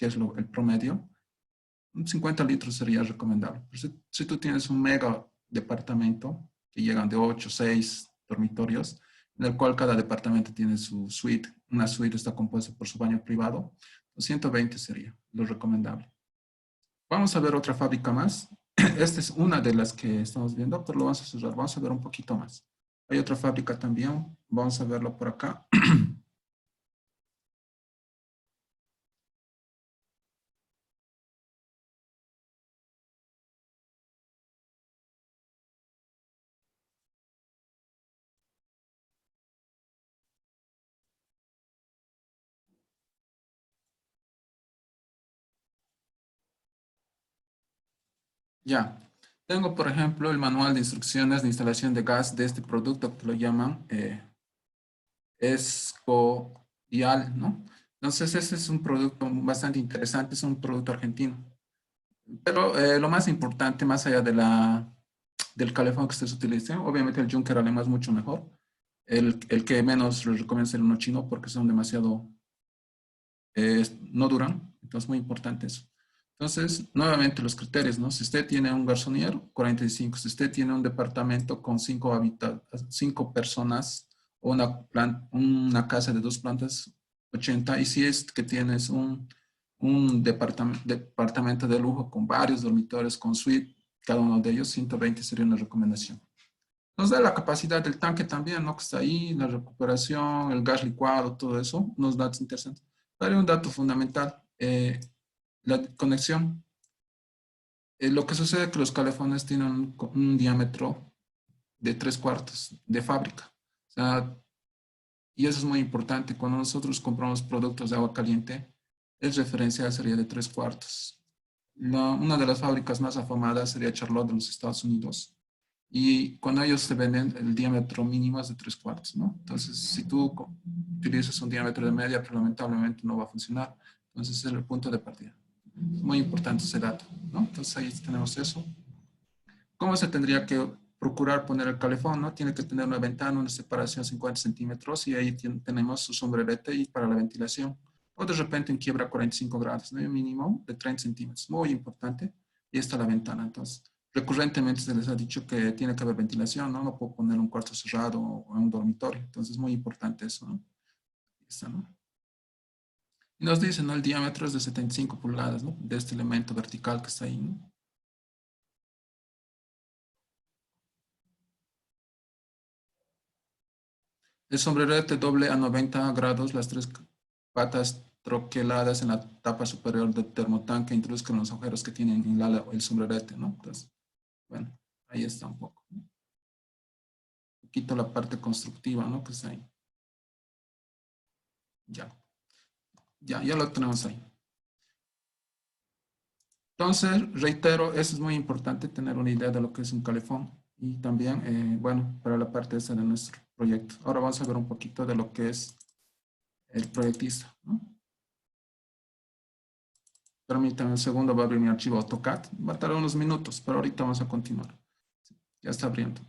que es el promedio, 50 litros sería recomendable. Pero si tú tienes un mega departamento que llegan de 8, 6 dormitorios, en el cual cada departamento tiene su suite, una suite está compuesta por su baño privado, 120 sería lo recomendable. Vamos a ver otra fábrica más. Esta es una de las que estamos viendo, pero lo vamos a cerrar. Vamos a ver un poquito más. Hay otra fábrica también. Vamos a verlo por acá. Ya. Tengo, por ejemplo, el manual de instrucciones de instalación de gas de este producto que lo llaman Escorial, ¿no? Entonces, ese es un producto bastante interesante, es un producto argentino. Pero lo más importante, más allá de del calefón que ustedes utilicen, obviamente el Junker alemán es mucho mejor. El que menos les recomiendo es el uno chino porque son demasiado, no duran, entonces muy importante eso. Entonces, nuevamente los criterios, ¿no? Si usted tiene un garzonier, 45. Si usted tiene un departamento con 5 personas o una casa de 2 plantas, 80. Y si es que tienes un departamento de lujo con varios dormitorios, con suite, cada uno de ellos, 120 sería una recomendación. Nos da la capacidad del tanque también, ¿no? Que está ahí, la recuperación, el gas licuado, todo eso, unos datos interesantes. Pero hay un dato fundamental, la conexión. Lo que sucede es que los calefones tienen un diámetro de 3/4 de fábrica. O sea, y eso es muy importante. Cuando nosotros compramos productos de agua caliente, el referencial sería de 3/4. Una de las fábricas más afamadas sería Charlotte de los Estados Unidos. Y cuando ellos se venden, el diámetro mínimo es de 3/4, ¿no? Entonces, si tú utilizas un diámetro de media, pues lamentablemente no va a funcionar. Entonces, ese es el punto de partida. Es muy importante ese dato, ¿no? Entonces, ahí tenemos eso. ¿Cómo se tendría que procurar poner el calefón, no? Tiene que tener una ventana, una separación de 50 centímetros y ahí tenemos su sombrerete y para la ventilación. O de repente en quiebra 45 grados, ¿no? Hay un mínimo de 30 centímetros, muy importante. Y está la ventana, entonces. Recurrentemente se les ha dicho que tiene que haber ventilación, ¿no? No puedo poner un cuarto cerrado o un dormitorio. Entonces es muy importante eso, ¿no? Ahí está, ¿no? Y nos dicen, ¿no? El diámetro es de 75 pulgadas, ¿no? De este elemento vertical que está ahí, ¿no? El sombrerete doble a 90 grados, las 3 patas troqueladas en la tapa superior del termotanque introduzcan los agujeros que tienen en el sombrerete, ¿no? Entonces, bueno, ahí está un poco, ¿no? Un poquito la parte constructiva, ¿no? Que está ahí. Ya, ya lo tenemos ahí. Entonces, reitero, eso es muy importante, tener una idea de lo que es un calefón y también, bueno, para la parte esa de nuestro proyecto. Ahora vamos a ver un poquito de lo que es el proyectista, ¿no? Permítame un segundo, va a abrir mi archivo AutoCAD. Va a tardar unos minutos, pero ahorita vamos a continuar. Ya está abriendo.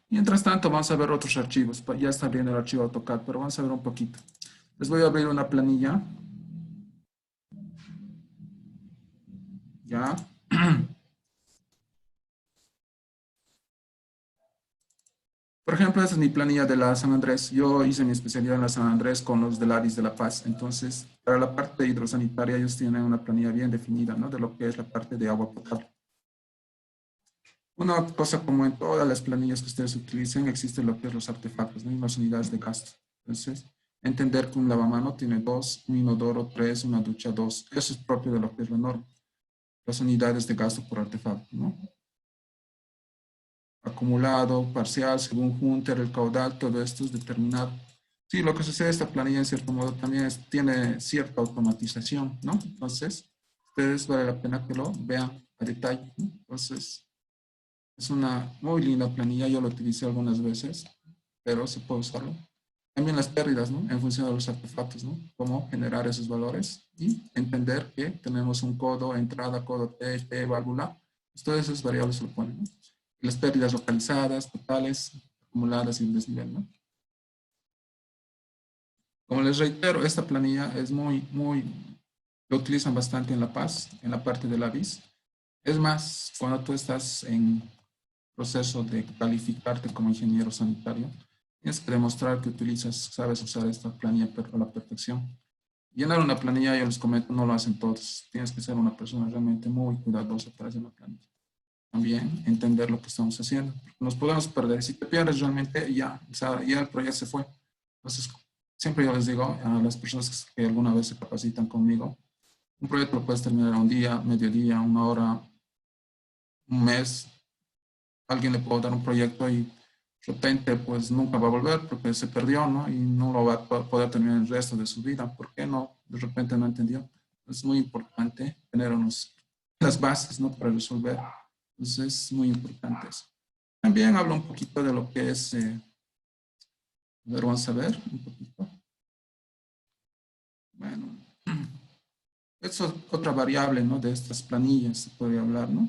Mientras tanto, vamos a ver otros archivos. Ya está abriendo el archivo AutoCAD, pero vamos a ver un poquito. Les voy a abrir una planilla. Ya. Por ejemplo, esta es mi planilla de la San Andrés. Yo hice mi especialidad en la San Andrés con los del ARIS de La Paz. Entonces, para la parte hidrosanitaria, ellos tienen una planilla bien definida, ¿no? De lo que es la parte de agua potable. Una cosa como en todas las planillas que ustedes utilicen, existe lo que es los artefactos, ¿no? Y las unidades de gasto. Entonces, entender que un lavamano tiene 2, un inodoro 3, una ducha 2. Eso es propio de lo que es la norma. Las unidades de gasto por artefacto, ¿no? Acumulado, parcial, según Hunter, el caudal, todo esto es determinado. Sí, lo que sucede esta planilla en cierto modo también tiene cierta automatización, ¿no? Entonces, ustedes vale la pena que lo vean a detalle, ¿no? Entonces, es una muy linda planilla, yo lo utilicé algunas veces, pero se puede usarlo. También las pérdidas, ¿no? En función de los artefactos, ¿no? Cómo generar esos valores y entender que tenemos un codo, entrada, codo T, válvula. Pues todas esas variables se lo ponen, ¿no? Las pérdidas localizadas, totales, acumuladas y el desnivel, ¿no? Como les reitero, esta planilla es lo utilizan bastante en La Paz, en la parte de la BIS. Es más, cuando tú estás en proceso de calificarte como ingeniero sanitario, tienes que demostrar que sabes usar esta planilla a la perfección. Llenar una planilla, yo les comento, no lo hacen todos. Tienes que ser una persona realmente muy cuidadosa para hacer una planilla. También entender lo que estamos haciendo. Nos podemos perder. Si te pierdes realmente, ya, o sea, ya el proyecto se fue. Entonces, siempre yo les digo a las personas que alguna vez se capacitan conmigo, un proyecto lo puedes terminar un día, mediodía, una hora, un mes. Alguien le puedo dar un proyecto y de repente pues nunca va a volver porque se perdió, ¿no? Y no lo va a poder terminar el resto de su vida. ¿Por qué no? De repente no entendió. Es muy importante tener las bases, ¿no? Para resolver. Entonces es muy importante eso. También hablo un poquito de lo que es, a ver, vamos a ver un poquito. Bueno, eso es otra variable, ¿no? De estas planillas se podría hablar, ¿no?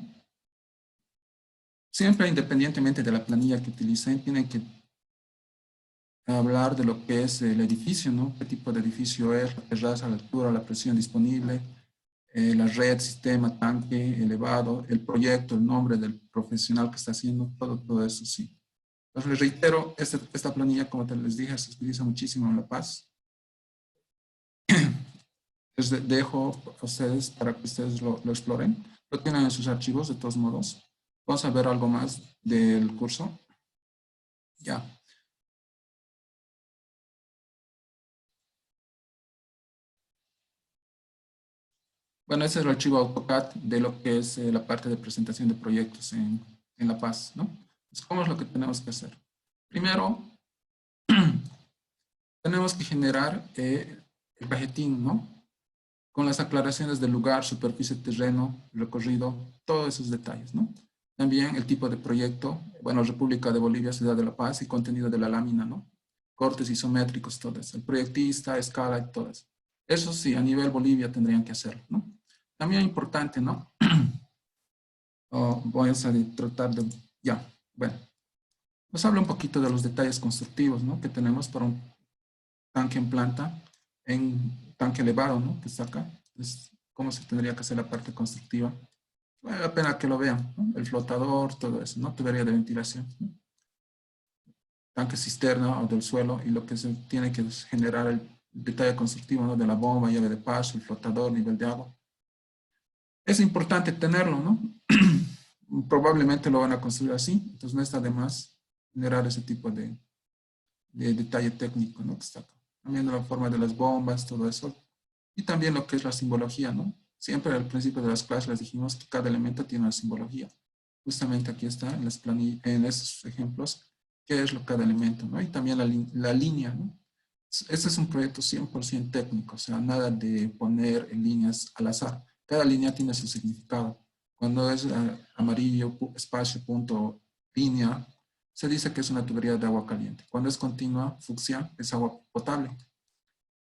Siempre, independientemente de la planilla que utilicen, tienen que hablar de lo que es el edificio, ¿no? ¿Qué tipo de edificio es? La terraza, la altura, la presión disponible, la red, sistema, tanque, elevado, el proyecto, el nombre del profesional que está haciendo, todo eso, sí. Entonces, les reitero, esta planilla, como te les dije, se utiliza muchísimo en La Paz. Les dejo a ustedes para que ustedes lo exploren. Lo tienen en sus archivos, de todos modos. Vamos a ver algo más del curso. Ya. Bueno, ese es el archivo AutoCAD de lo que es la parte de presentación de proyectos en La Paz, ¿no? Entonces, ¿cómo es lo que tenemos que hacer? Primero, tenemos que generar el cajetín, ¿no? Con las aclaraciones del lugar, superficie, terreno, recorrido, todos esos detalles, ¿no? También el tipo de proyecto, bueno, República de Bolivia, Ciudad de La Paz y contenido de la lámina, ¿no? Cortes isométricos, todo eso. El proyectista, escala y todo eso. Eso sí, a nivel Bolivia tendrían que hacerlo, ¿no? También importante, ¿no? Voy a tratar de, ya, bueno, nos habla un poquito de los detalles constructivos, ¿no? Que tenemos para un tanque en planta, en tanque elevado, ¿no? Que está acá. Entonces, cómo se tendría que hacer la parte constructiva. Vale la pena que lo vean, ¿no? El flotador, todo eso, ¿no? Tubería de ventilación, ¿no? Tanque cisterna o del suelo y lo que se tiene que generar el detalle constructivo, ¿no? De la bomba, llave de paso, el flotador, nivel de agua. Es importante tenerlo, ¿no? Probablemente lo van a construir así, entonces no está de más generar ese tipo de detalle técnico, ¿no? Que está acá. También la forma de las bombas, todo eso. Y también lo que es la simbología, ¿no? Siempre al principio de las clases les dijimos que cada elemento tiene una simbología. Justamente aquí está en estos ejemplos, qué es lo cada elemento, ¿no? Y también la línea, ¿no? Este es un proyecto 100% técnico, o sea, nada de poner en líneas al azar. Cada línea tiene su significado. Cuando es amarillo, espacio, punto, línea, se dice que es una tubería de agua caliente. Cuando es continua, fucsia, es agua potable.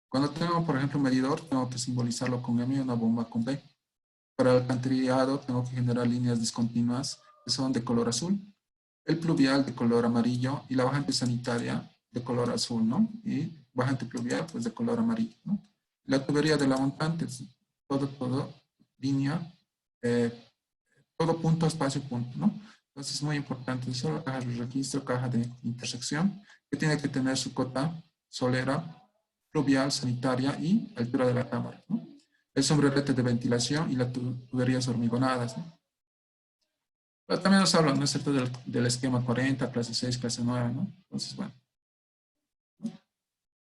Cuando tengo, por ejemplo, un medidor, tengo que simbolizarlo con M y una bomba con B. Para el alcantarillado, tengo que generar líneas discontinuas que son de color azul, el pluvial de color amarillo y la bajante sanitaria de color azul, ¿no? Y bajante pluvial, pues de color amarillo, ¿no? La tubería de la montante, todo, línea, eh, todo punto, espacio, punto, ¿no? Entonces es muy importante eso, la caja de registro, caja de intersección, que tiene que tener su cota solera, pluvial, sanitaria y altura de la cámara, ¿no? El sombrerete de ventilación y las tuberías hormigonadas, ¿no? Pero también nos hablan, ¿no es cierto?, del esquema 40, clase 6, clase 9, ¿no? Entonces, bueno,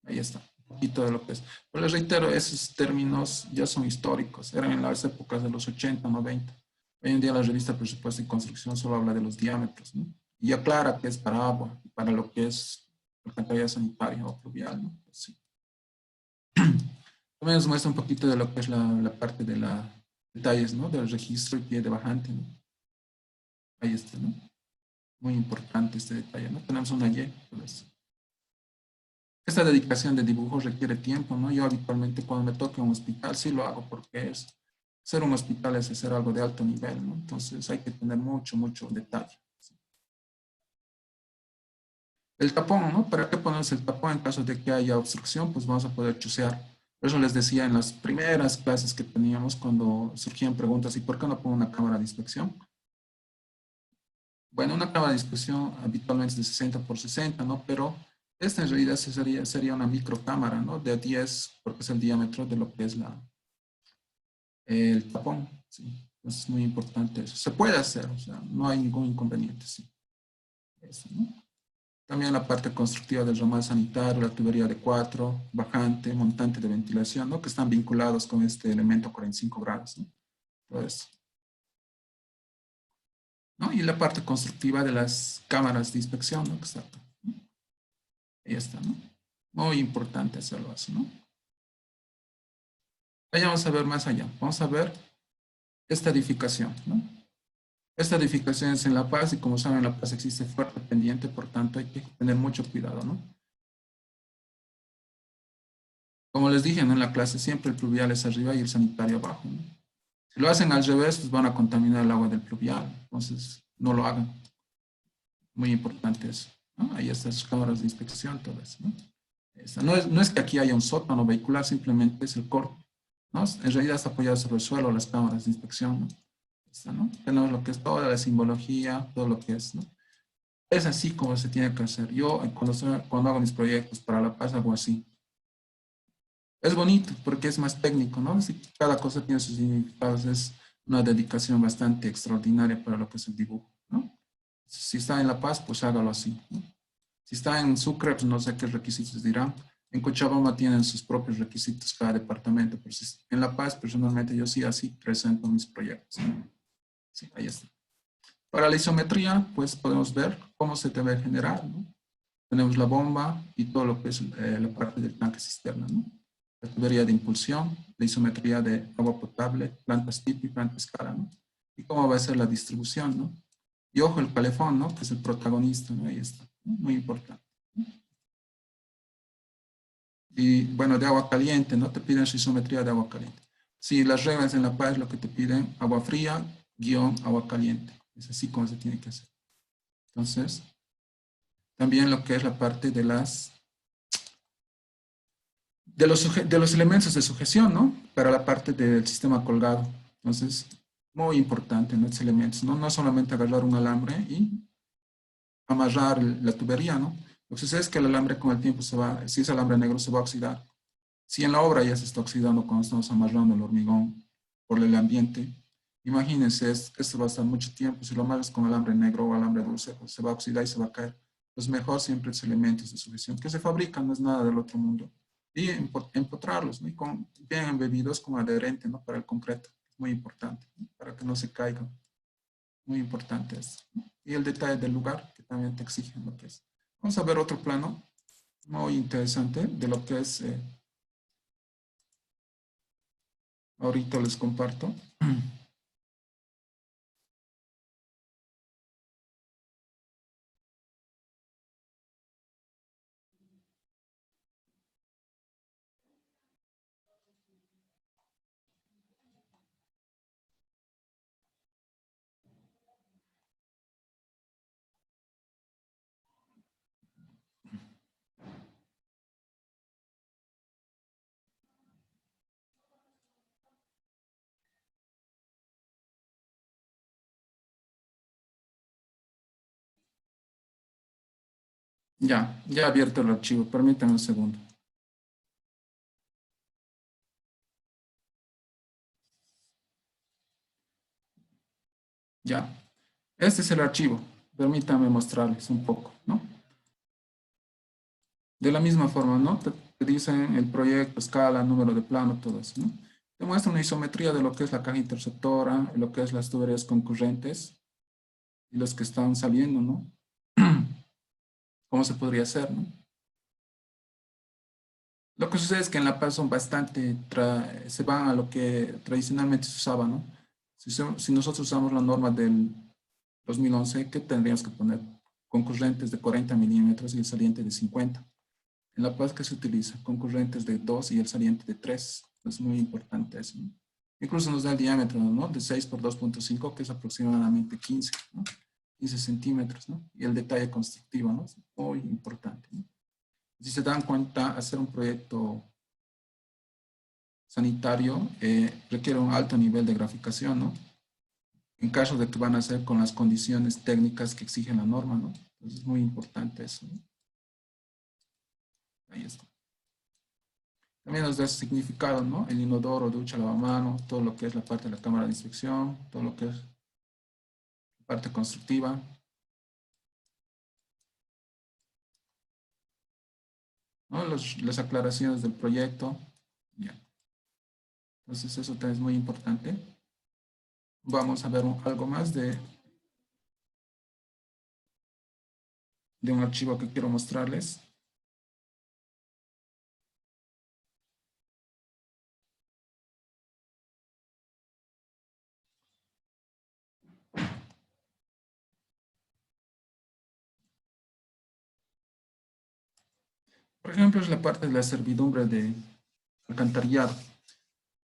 ahí está, un poquito de lo que es. Pero les reitero, esos términos ya son históricos, eran en las épocas de los 80, 90. Hoy en día la revista Presupuesto y Construcción solo habla de los diámetros, ¿no? Y aclara que es para agua, para lo que es alcantarillado sanitario o pluvial, ¿no? Pues sí. También nos muestra un poquito de lo que es la parte de los detalles, ¿no? Del registro y pie de bajante, ¿no? Ahí está, ¿no? Muy importante este detalle, ¿no? Tenemos una Y, pues. Esta dedicación de dibujo requiere tiempo, ¿no? Yo habitualmente cuando me toque un hospital sí lo hago porque es, ser un hospital es hacer algo de alto nivel, ¿no? Entonces hay que tener mucho, mucho detalle. El tapón, ¿no? ¿Para qué ponerse el tapón en caso de que haya obstrucción? Pues vamos a poder chusear. Por eso les decía en las primeras clases que teníamos cuando surgían preguntas, ¿y por qué no pongo una cámara de inspección? Bueno, una cámara de inspección habitualmente es de 60 por 60, ¿no? Pero esta en realidad sería una microcámara, ¿no? De 10, porque es el diámetro de lo que es el tapón, ¿sí? Entonces es muy importante eso. Se puede hacer, o sea, no hay ningún inconveniente, ¿sí? Eso, ¿no? También la parte constructiva del ramal sanitario, la tubería de 4, bajante, montante de ventilación, ¿no? Que están vinculados con este elemento 45 grados, ¿no? Todo eso, ¿no? Y la parte constructiva de las cámaras de inspección, ¿no? Que está acá, ¿no? Ahí está, ¿no? Muy importante hacerlo así, ¿no? Vayamos a ver más allá. Vamos a ver esta edificación, ¿no? Esta edificación es en La Paz y como saben, en La Paz existe fuerte pendiente, por tanto hay que tener mucho cuidado, ¿no? Como les dije, ¿no? En la clase siempre el pluvial es arriba y el sanitario abajo, ¿no? Si lo hacen al revés, pues van a contaminar el agua del pluvial. Entonces, no lo hagan. Muy importante eso, ¿no? Ahí están sus cámaras de inspección, todo eso, ¿no? No es que aquí haya un sótano vehicular, simplemente es el corte, ¿no? En realidad está apoyado sobre el suelo las cámaras de inspección, ¿no? Está, ¿no? Tenemos lo que es toda la simbología, todo lo que es, ¿no? Es así como se tiene que hacer. Yo cuando hago mis proyectos para La Paz hago así. Es bonito porque es más técnico, ¿no? Así que cada cosa tiene sus significados, es una dedicación bastante extraordinaria para lo que es el dibujo, ¿no? Si está en La Paz, pues hágalo así, ¿no? Si está en Sucre, pues no sé qué requisitos dirán. En Cochabamba tienen sus propios requisitos cada departamento, pero si en La Paz, personalmente, yo sí así presento mis proyectos, ¿no? Sí, ahí está. Para la isometría, pues podemos ver cómo se debe generar, ¿no? Tenemos la bomba y todo lo que es la parte del tanque cisterna, ¿no? La tubería de impulsión, la isometría de agua potable, plantas tipo y planta escala, ¿no? Y cómo va a ser la distribución, ¿no? Y ojo, el calefón, ¿no? Que es el protagonista, ¿no? Ahí está, ¿no? Muy importante. Y bueno, de agua caliente, ¿no? Te piden su isometría de agua caliente. Sí, las reglas en La Paz lo que te piden, agua fría, guión, agua caliente. Es así como se tiene que hacer. Entonces, también lo que es la parte de los elementos de sujeción, ¿no? Para la parte del sistema colgado. Entonces, muy importante, ¿no? Estos elementos, ¿no? No solamente agarrar un alambre y amarrar la tubería, ¿no? Lo que sucede es que el alambre con el tiempo si es alambre negro, se va a oxidar. Si en la obra ya se está oxidando cuando estamos amarrando el hormigón por el ambiente, imagínense, esto va a estar mucho tiempo. Si lo amarras con alambre negro o alambre dulce, pues se va a oxidar y se va a caer. Pues mejor siempre los elementos de sujeción que se fabrican, no es nada del otro mundo. Y empotrarlos, ¿no? Y bien embebidos con adherente, ¿no? Para el concreto. Muy importante, ¿no? Para que no se caigan. Muy importante esto, ¿no? Y el detalle del lugar, que también te exigen lo que es. Vamos a ver otro plano muy interesante de lo que es, ahorita les comparto. Ya he abierto el archivo, permítanme un segundo. Ya, este es el archivo, permítanme mostrarles un poco, ¿no? De la misma forma, ¿no? Te dicen el proyecto, escala, número de plano, todo eso, ¿no? Te muestra una isometría de lo que es la caja interceptora, lo que es las tuberías concurrentes y los que están saliendo, ¿no? ¿Cómo se podría hacer, no? Lo que sucede es que en La Paz son bastante, se van a lo que tradicionalmente se usaba, ¿no? Si nosotros usamos la norma del 2011, ¿qué tendríamos que poner? Concurrentes de 40 milímetros y el saliente de 50. En La Paz, ¿qué se utiliza? Concurrentes de 2 y el saliente de 3. Es muy importante eso, ¿no? Incluso nos da el diámetro, ¿no? De 6 por 2,5, que es aproximadamente 15, ¿no? 15 centímetros, ¿no? Y el detalle constructivo, ¿no? Es muy importante, ¿no? Si se dan cuenta, hacer un proyecto sanitario requiere un alto nivel de graficación, ¿no? En caso de que van a hacer con las condiciones técnicas que exige la norma, ¿no? Entonces es muy importante eso, ¿no? Ahí está. También nos da significado, ¿no? El inodoro, ducha, lavamanos, todo lo que es la parte de la cámara de inspección, todo lo que es la parte constructiva, ¿no? Las aclaraciones del proyecto. Ya. Entonces eso también es muy importante. Vamos a ver algo más de un archivo que quiero mostrarles. Por ejemplo, es la parte de la servidumbre de alcantarillado.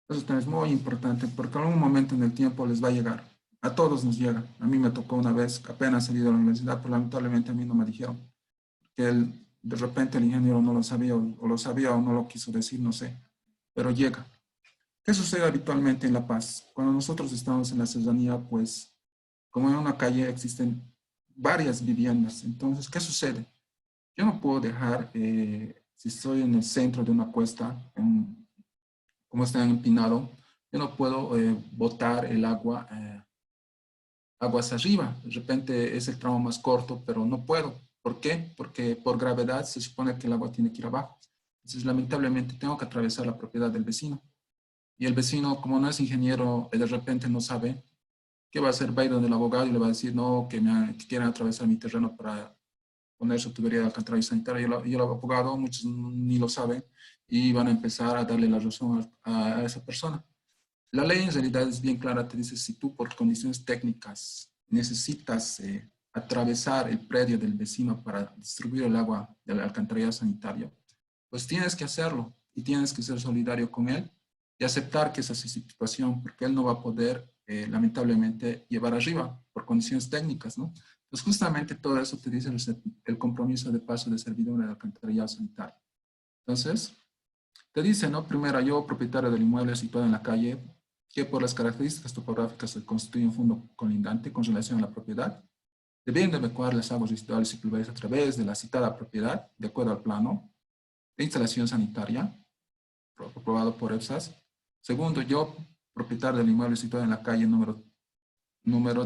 Eso también es muy importante porque en algún momento en el tiempo les va a llegar. A todos nos llega. A mí me tocó una vez, apenas salí de la universidad, pero lamentablemente a mí no me dijeron que de repente el ingeniero no lo sabía o lo sabía o no lo quiso decir, no sé, pero llega. ¿Qué sucede habitualmente en La Paz? Cuando nosotros estamos en la serranía, pues como en una calle existen varias viviendas. Entonces, ¿qué sucede? Yo no puedo dejar, si estoy en el centro de una cuesta, como está empinado, yo no puedo botar el agua aguas arriba. De repente es el tramo más corto, pero no puedo. ¿Por qué? Porque por gravedad se supone que el agua tiene que ir abajo. Entonces, lamentablemente, tengo que atravesar la propiedad del vecino. Y el vecino, como no es ingeniero, de repente no sabe qué va a hacer. Va a ir donde el abogado y le va a decir, no, que quieren atravesar mi terreno para poner su tubería de alcantarillado sanitario. Y el abogado, muchos ni lo saben, y van a empezar a darle la razón a esa persona. La ley en realidad es bien clara, te dice, si tú por condiciones técnicas necesitas atravesar el predio del vecino para distribuir el agua del alcantarillado sanitario, pues tienes que hacerlo y tienes que ser solidario con él y aceptar que esa es su situación, porque él no va a poder, lamentablemente, llevar arriba por condiciones técnicas, ¿no? Pues justamente todo eso te dice el compromiso de paso de servidumbre de alcantarillado sanitario. Entonces, te dice, ¿no? Primero, yo, propietario del inmueble situado en la calle, que por las características topográficas se constituye un fondo colindante con relación a la propiedad, debiendo evacuar las aguas residuales y pluviales a través de la citada propiedad, de acuerdo al plano de instalación sanitaria, aprobado por EPSAS. Segundo, yo, propietario del inmueble situado en la calle número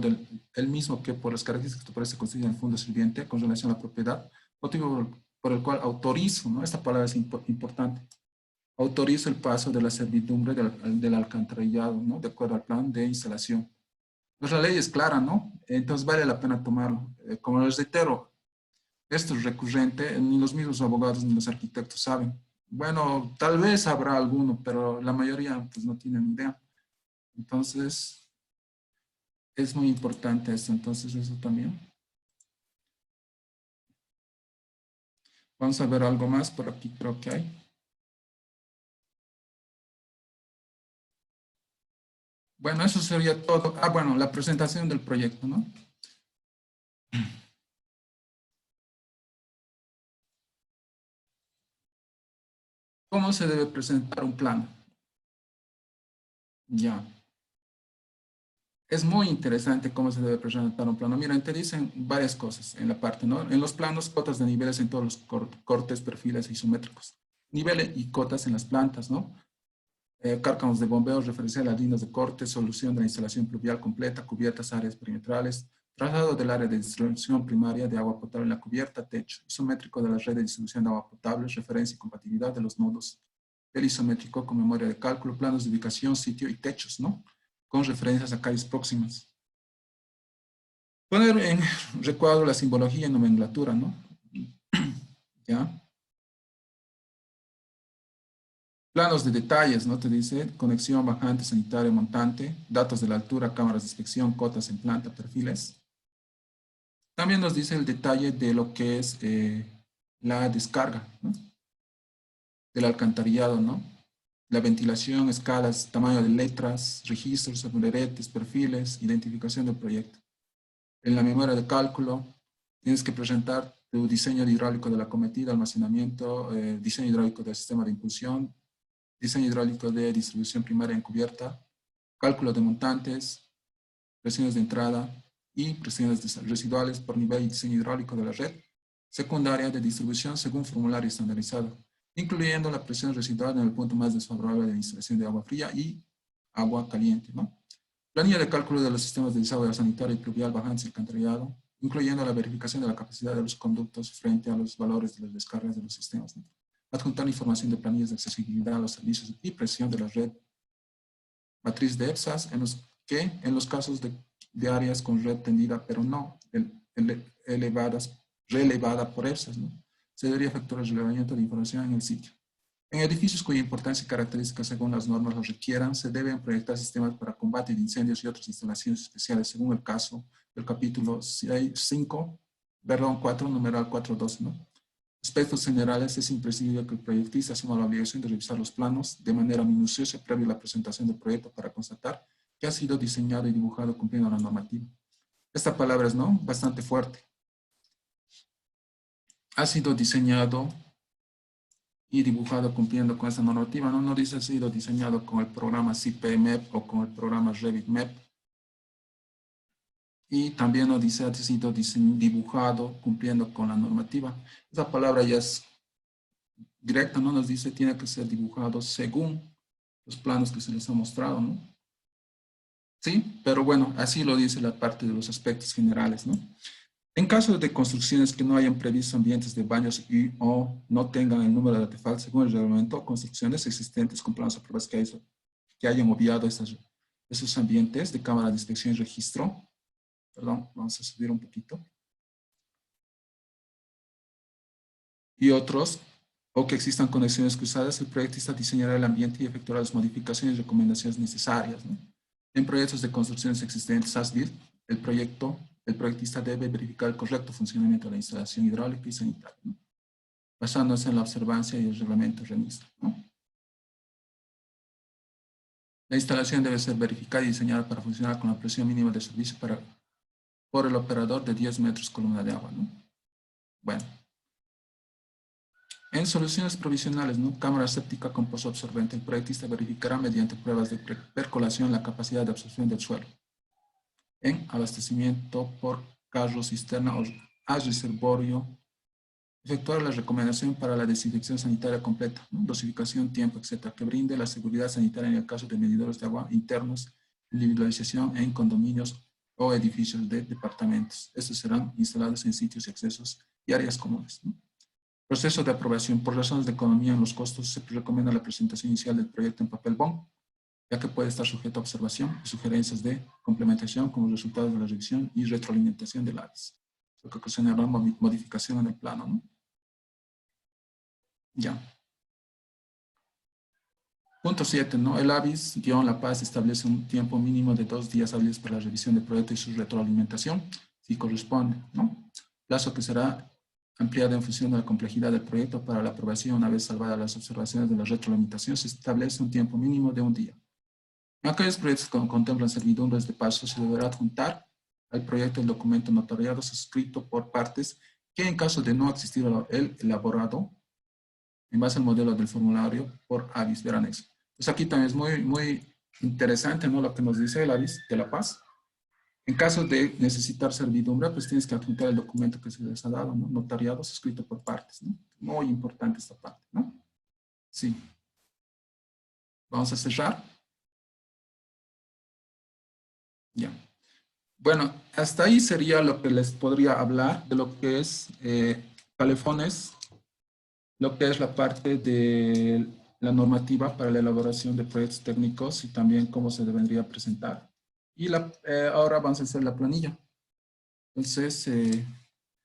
del el mismo que por las características topográficas se constituye el fondo sirviente con relación a la propiedad, motivo por el cual autorizo, ¿no? Esta palabra es importante. Autoriza el paso de la servidumbre del alcantarillado, ¿no? De acuerdo al plan de instalación. Pues la ley es clara, ¿no? Entonces vale la pena tomarlo. Como les reitero, esto es recurrente, ni los mismos abogados ni los arquitectos saben. Bueno, tal vez habrá alguno, pero la mayoría pues no tienen idea. Entonces, es muy importante esto. Entonces, eso también. Vamos a ver algo más por aquí, creo que hay. Bueno, eso sería todo. Ah, bueno, la presentación del proyecto, ¿no? ¿Cómo se debe presentar un plan? Ya. Es muy interesante cómo se debe presentar un plano. Miren, te dicen varias cosas en la parte, ¿no? En los planos, cotas de niveles en todos los cortes, perfiles isométricos. Niveles y cotas en las plantas, ¿no? Cárcanos de bombeo, referencia a las líneas de corte, solución de la instalación pluvial completa, cubiertas, áreas perimetrales, traslado del área de distribución primaria de agua potable en la cubierta, techo, isométrico de la red de distribución de agua potable, referencia y compatibilidad de los nodos del isométrico con memoria de cálculo, planos de ubicación, sitio y techos, ¿no? Con referencias a calles próximas. Poner en recuadro la simbología y nomenclatura, ¿no? ¿Ya? Planos de detalles, ¿no? Te dice conexión, bajante, sanitario, montante, datos de la altura, cámaras de inspección, cotas en planta, perfiles. También nos dice el detalle de lo que es la descarga, ¿no? Del alcantarillado, ¿no? La ventilación, escalas, tamaño de letras, registros, subredes, perfiles, identificación del proyecto. En la memoria de cálculo, tienes que presentar tu diseño hidráulico de la cometida, almacenamiento, diseño hidráulico del sistema de impulsión, diseño hidráulico de distribución primaria encubierta, cálculo de montantes, presiones de entrada y presiones residuales por nivel y diseño hidráulico de la red secundaria de distribución según formulario estandarizado, incluyendo la presión residual en el punto más desfavorable de instalación de agua fría y agua caliente, ¿no? Planilla de cálculo de los sistemas de desagüe sanitario y pluvial bajante y alcantarillado, incluyendo la verificación de la capacidad de los conductos frente a los valores de las descargas de los sistemas, ¿no? Adjuntar información de planillas de accesibilidad a los servicios y presión de la red matriz de EPSAS en los casos de áreas con red tendida, pero no relevada por EPSAS, ¿no? Se debería efectuar el relevamiento de información en el sitio. En edificios cuya importancia y características según las normas lo requieran, se deben proyectar sistemas para combate de incendios y otras instalaciones especiales según el caso del capítulo 4, numeral 4.12, ¿no? Aspectos generales, es imprescindible que el proyectista asuma la obligación de revisar los planos de manera minuciosa previo a la presentación del proyecto para constatar que ha sido diseñado y dibujado cumpliendo la normativa. Esta palabra es, ¿no?, bastante fuerte. Ha sido diseñado y dibujado cumpliendo con esta normativa, ¿no? No dice ha sido diseñado con el programa CPMEP o con el programa RevitMap. Y también nos dice ha sido dibujado cumpliendo con la normativa. Esa palabra ya es directa, ¿no? Nos dice tiene que ser dibujado según los planos que se les ha mostrado, ¿no? Sí, pero bueno, así lo dice la parte de los aspectos generales, ¿no? En caso de construcciones que no hayan previsto ambientes de baños y o no tengan el número de artefactos según el reglamento, construcciones existentes con planos aprobados que hayan obviado esos ambientes de cámara de inspección y registro. Perdón, vamos a subir un poquito. Y otros, o que existan conexiones cruzadas, el proyectista diseñará el ambiente y efectuará las modificaciones y recomendaciones necesarias, ¿no? En proyectos de construcciones existentes as-built, el proyectista debe verificar el correcto funcionamiento de la instalación hidráulica y sanitaria, ¿no? Basándose en la observancia y el reglamento REMIS, ¿no? La instalación debe ser verificada y diseñada para funcionar con la presión mínima de servicio por el operador de 10 metros columna de agua, ¿no? Bueno. En soluciones provisionales, ¿no? Cámara séptica con pozo absorbente. El proyectista verificará mediante pruebas de percolación la capacidad de absorción del suelo. En abastecimiento por carro, cisterna o a reservorio, efectuar la recomendación para la desinfección sanitaria completa, ¿no? Dosificación, tiempo, etcétera, que brinde la seguridad sanitaria en el caso de medidores de agua internos, individualización en condominios o edificios de departamentos. Estos serán instalados en sitios y accesos y áreas comunes, ¿no? Proceso de aprobación. Por razones de economía en los costos, se recomienda la presentación inicial del proyecto en papel BOM, ya que puede estar sujeto a observación y sugerencias de complementación como resultado de la revisión y retroalimentación del AVIS, lo que ocasionará modificación en el plano, ¿no? Ya. Punto 7, ¿no? El AVIS-La Paz establece un tiempo mínimo de 2 días hábiles para la revisión del proyecto y su retroalimentación, si corresponde, ¿no? Plazo que será ampliado en función de la complejidad del proyecto para la aprobación. Una vez salvadas las observaciones de la retroalimentación, se establece un tiempo mínimo de 1 día. En aquellos proyectos que contemplan servidumbres de paso, se deberá adjuntar al proyecto el documento notariado suscrito por partes que, en caso de no existir el elaborado, en base al modelo del formulario por AVIS, ver anexo. Pues aquí también es muy interesante, ¿no?, lo que nos dice el AVIS de La Paz. En caso de necesitar servidumbre, pues tienes que adjuntar el documento que se les ha dado, ¿no? Notariado suscrito por partes, ¿no? Muy importante esta parte, ¿no? Sí. Vamos a cerrar. Ya. Bueno, hasta ahí sería lo que les podría hablar de lo que es Calefones, lo que es la parte de la normativa para la elaboración de proyectos técnicos y también cómo se debería presentar. Y ahora vamos a hacer la planilla. Entonces,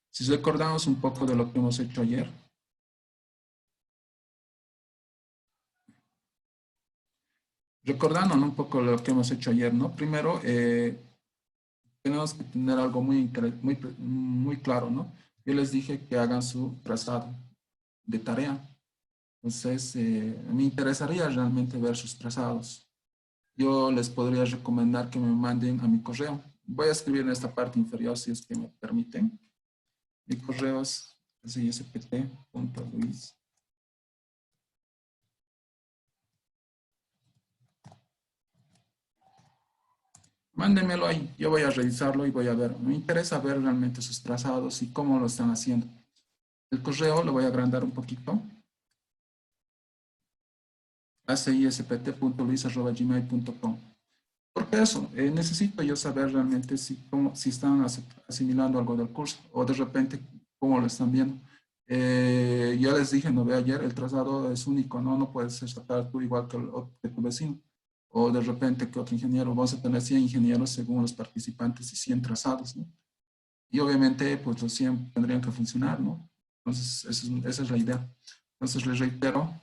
si recordamos un poco de lo que hemos hecho ayer. recordando, ¿no? Un poco lo que hemos hecho ayer, ¿no? Primero, tenemos que tener algo muy claro, ¿no? Yo les dije que hagan su trazado de tarea. Entonces, me interesaría realmente ver sus trazados. Yo les podría recomendar que me manden a mi correo. Voy a escribir en esta parte inferior si es que me permiten. Mi correo es ispt.luis. Mándenmelo ahí, yo voy a revisarlo y voy a ver. Me interesa ver realmente sus trazados y cómo lo están haciendo. El correo lo voy a agrandar un poquito. ispt.luis@gmail.com. Porque eso, necesito yo saber realmente si están asimilando algo del curso o de repente cómo lo están viendo. Ya les dije, no ve ayer, el trazado es único, ¿no? No puedes sacar tú igual que tu vecino. O de repente que otro ingeniero, vamos a tener 100 ingenieros según los participantes y 100 trazados, ¿no? Y obviamente, pues los 100 tendrían que funcionar, ¿no? Entonces, esa es la idea. Entonces, les reitero,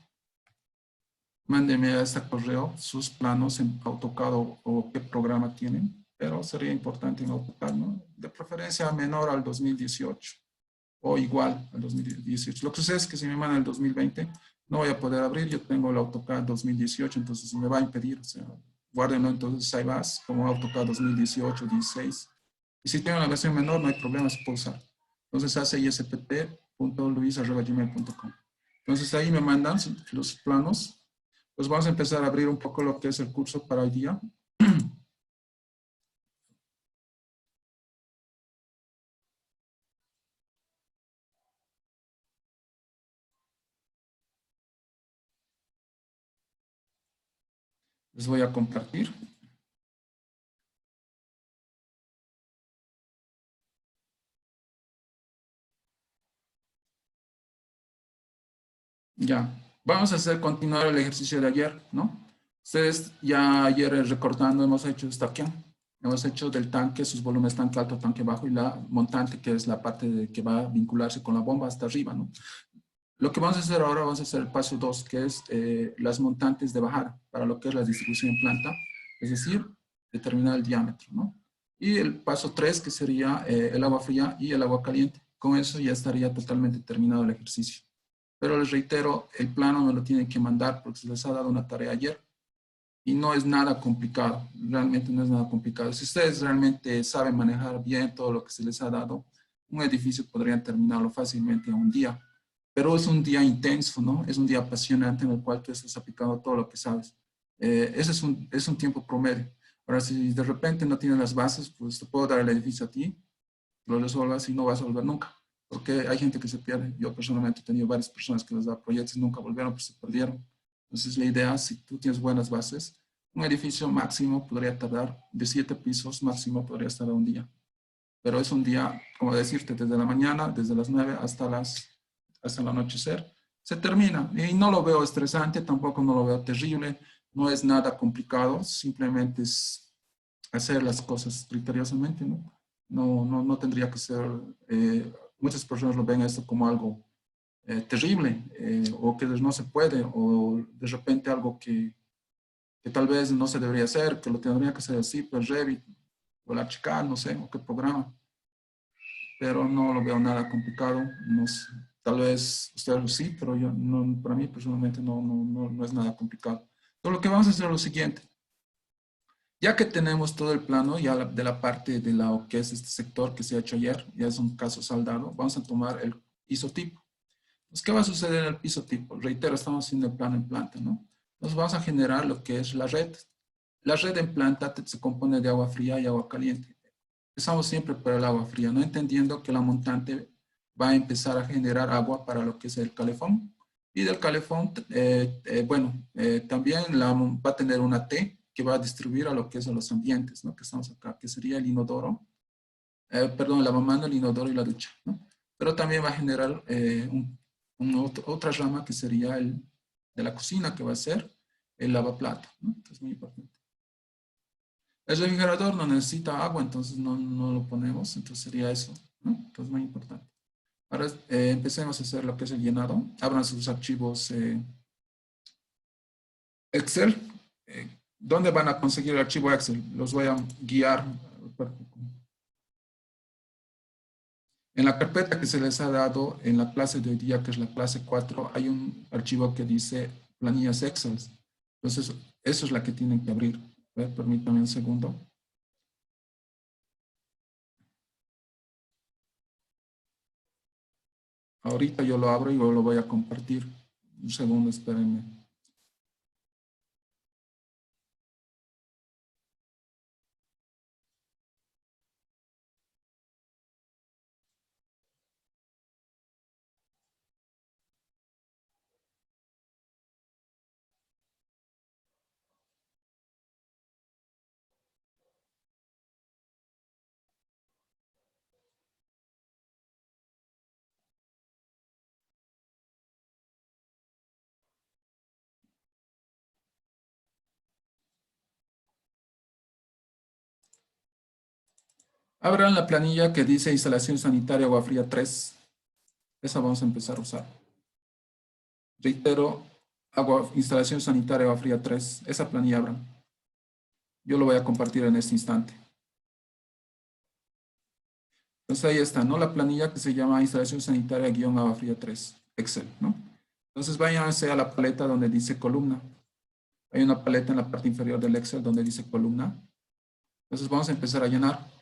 mándeme a este correo sus planos en AutoCAD o qué programa tienen, pero sería importante en AutoCAD, ¿no? De preferencia menor al 2018 o igual al 2018. Lo que sucede es que si me mandan el 2020, no voy a poder abrir, yo tengo el AutoCAD 2018, entonces me va a impedir, o sea, guárdenlo entonces ahí vas, como AutoCAD 2018, 16. Y si tiene una versión menor, no hay problema, se puede usar. Entonces hace ispt.luis@gmail.com. Entonces ahí me mandan los planos. Pues vamos a empezar a abrir un poco lo que es el curso para hoy día. Les voy a compartir. Ya, vamos a hacer continuar el ejercicio de ayer, ¿no? Ustedes ya ayer recortando hemos hecho esta aquí. Hemos hecho del tanque, sus volúmenes tanque alto, tanque bajo y la montante, que es la parte que va a vincularse con la bomba hasta arriba, ¿no? Lo que vamos a hacer ahora, vamos a hacer el paso 2, que es las montantes de bajada, para lo que es la distribución en planta, es decir, determinar el diámetro, ¿no? Y el paso 3, que sería el agua fría y el agua caliente. Con eso ya estaría totalmente terminado el ejercicio. Pero les reitero, el plano me lo tienen que mandar porque se les ha dado una tarea ayer y no es nada complicado, realmente no es nada complicado. Si ustedes realmente saben manejar bien todo lo que se les ha dado, un edificio podrían terminarlo fácilmente en un día, pero es un día intenso, ¿no? Es un día apasionante en el cual tú estás aplicando todo lo que sabes. Ese es un tiempo promedio. Ahora, si de repente no tienes las bases, pues te puedo dar el edificio a ti, lo resuelvas y no vas a volver nunca. Porque hay gente que se pierde. Yo personalmente he tenido varias personas que les da proyectos y nunca volvieron, pues se perdieron. Entonces la idea, si tú tienes buenas bases, un edificio máximo podría tardar de 7 pisos, máximo podría estar a un día. Pero es un día, como decirte, desde la mañana, desde las 9 hasta el anochecer, se termina. Y no lo veo estresante, tampoco no lo veo terrible, no es nada complicado, simplemente es hacer las cosas criteriosamente, ¿no? No tendría que ser, muchas personas lo ven esto como algo terrible, o que no se puede, o de repente algo que tal vez no se debería hacer, que lo tendría que hacer así, pues Revit, o el Archicad, no sé, o qué programa, pero no lo veo nada complicado, no sé, tal vez ustedes sí, pero yo, no, para mí personalmente no es nada complicado. Entonces lo que vamos a hacer es lo siguiente. Ya que tenemos todo el plano ya de la parte de lo que es este sector que se ha hecho ayer, ya es un caso saldado, vamos a tomar el isotipo. Entonces, ¿qué va a suceder en el isotipo? Reitero, estamos haciendo el plano en planta, ¿no? Entonces vamos a generar lo que es la red. La red en planta se compone de agua fría y agua caliente. Empezamos siempre por el agua fría, no entendiendo que la montante va a empezar a generar agua para lo que es el calefón. Y del calefón, también va a tener una T que va a distribuir a lo que es a los ambientes, ¿no? Que estamos acá, que sería el inodoro, perdón, el lavamanos, el inodoro y la ducha, ¿no? Pero también va a generar otra rama que sería el de la cocina, que va a ser el lavaplato, ¿no? Que es muy importante. El refrigerador no necesita agua, entonces no lo ponemos, entonces sería eso, ¿no? Entonces muy importante. Ahora empecemos a hacer lo que es el llenado. Abran sus archivos Excel. ¿Dónde van a conseguir el archivo Excel? Los voy a guiar. En la carpeta que se les ha dado en la clase de hoy día, que es la clase 4, hay un archivo que dice planillas Excel. Entonces, eso es la que tienen que abrir. A ver, permítanme un segundo. Ahorita yo lo abro y yo lo voy a compartir. Un segundo, espérenme. Abran la planilla que dice instalación sanitaria agua fría 3. Esa vamos a empezar a usar. Reitero, instalación sanitaria agua fría 3. Esa planilla abran. Yo lo voy a compartir en este instante. Entonces ahí está, ¿no? La planilla que se llama instalación sanitaria agua fría 3. Excel, ¿no? Entonces váyanse a la paleta donde dice columna. Hay una paleta en la parte inferior del Excel donde dice columna. Entonces vamos a empezar a llenar.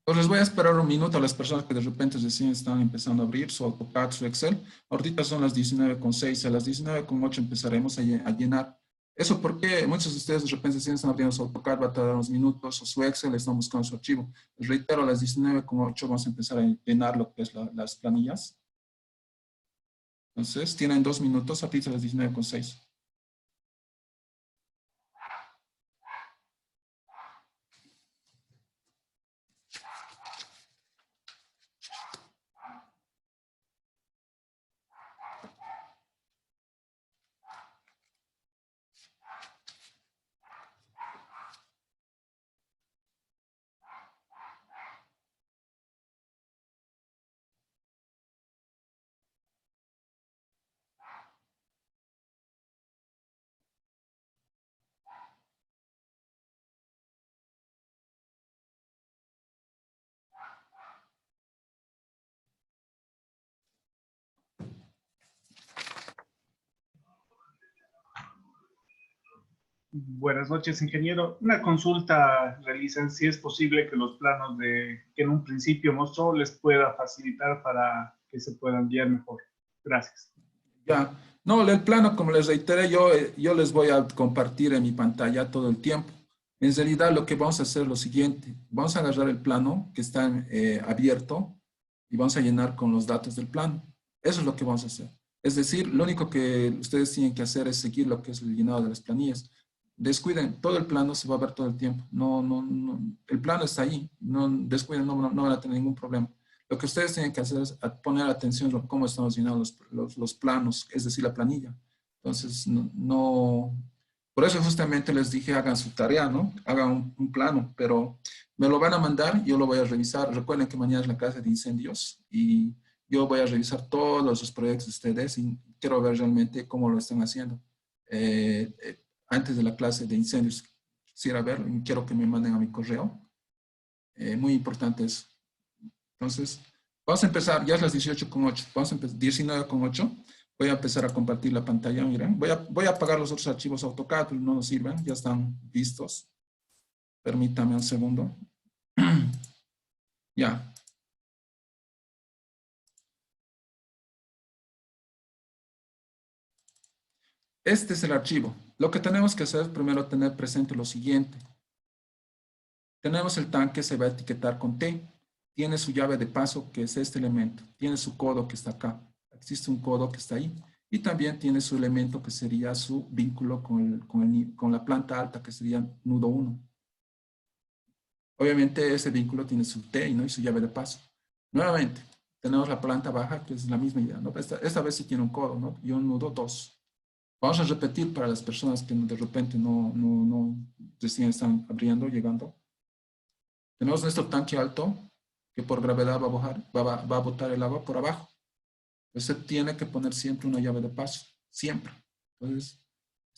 Pues les voy a esperar un minuto a las personas que de repente recién están empezando a abrir su AutoCAD, su Excel. Ahorita son las 19:06, a las 19:08 empezaremos a llenar. Eso porque muchos de ustedes de repente si están abriendo su AutoCAD, va a tardar unos minutos, o su Excel, están buscando su archivo. Les reitero, a las 19:08 vamos a empezar a llenar lo que es las planillas. Entonces, tienen 2 minutos, ahorita a las 19:06. Buenas noches, ingeniero. Una consulta realizan si es posible que los planos que en un principio mostró les pueda facilitar para que se puedan enviar mejor. Gracias. Ya, no, el plano, como les reiteré, yo les voy a compartir en mi pantalla todo el tiempo. En realidad, lo que vamos a hacer es lo siguiente. Vamos a agarrar el plano que está abierto y vamos a llenar con los datos del plano. Eso es lo que vamos a hacer. Es decir, lo único que ustedes tienen que hacer es seguir lo que es el llenado de las planillas. Descuiden, todo el plano se va a ver todo el tiempo. No, el plano está ahí. No descuiden, no van a tener ningún problema. Lo que ustedes tienen que hacer es poner atención a cómo estamos llenando los planos, es decir, la planilla. Entonces, por eso justamente les dije, hagan su tarea, ¿no? Hagan un plano, pero me lo van a mandar, yo lo voy a revisar. Recuerden que mañana es la clase de incendios y yo voy a revisar todos los proyectos de ustedes y quiero ver realmente cómo lo están haciendo. Antes de la clase de incendios, quisiera ver, quiero que me manden a mi correo. Muy importante eso. Entonces, vamos a empezar, ya es las 18:08, vamos a empezar, 19:08. Voy a empezar a compartir la pantalla, miren. Voy a apagar los otros archivos AutoCAD, no nos sirven, ya están listos. Permítame un segundo. Ya. Este es el archivo. Lo que tenemos que hacer es primero tener presente lo siguiente. Tenemos el tanque, se va a etiquetar con T. Tiene su llave de paso, que es este elemento. Tiene su codo que está acá. Existe un codo que está ahí. Y también tiene su elemento que sería su vínculo con la planta alta, que sería nudo 1. Obviamente ese vínculo tiene su T, ¿no? Y su llave de paso. Nuevamente, tenemos la planta baja, que es la misma idea, ¿no? Esta vez sí tiene un codo, ¿no? Y un nudo 2. Vamos a repetir para las personas que de repente no recién están abriendo, llegando. Tenemos nuestro tanque alto, que por gravedad va a botar el agua por abajo. Usted tiene que poner siempre una llave de paso, siempre. Entonces,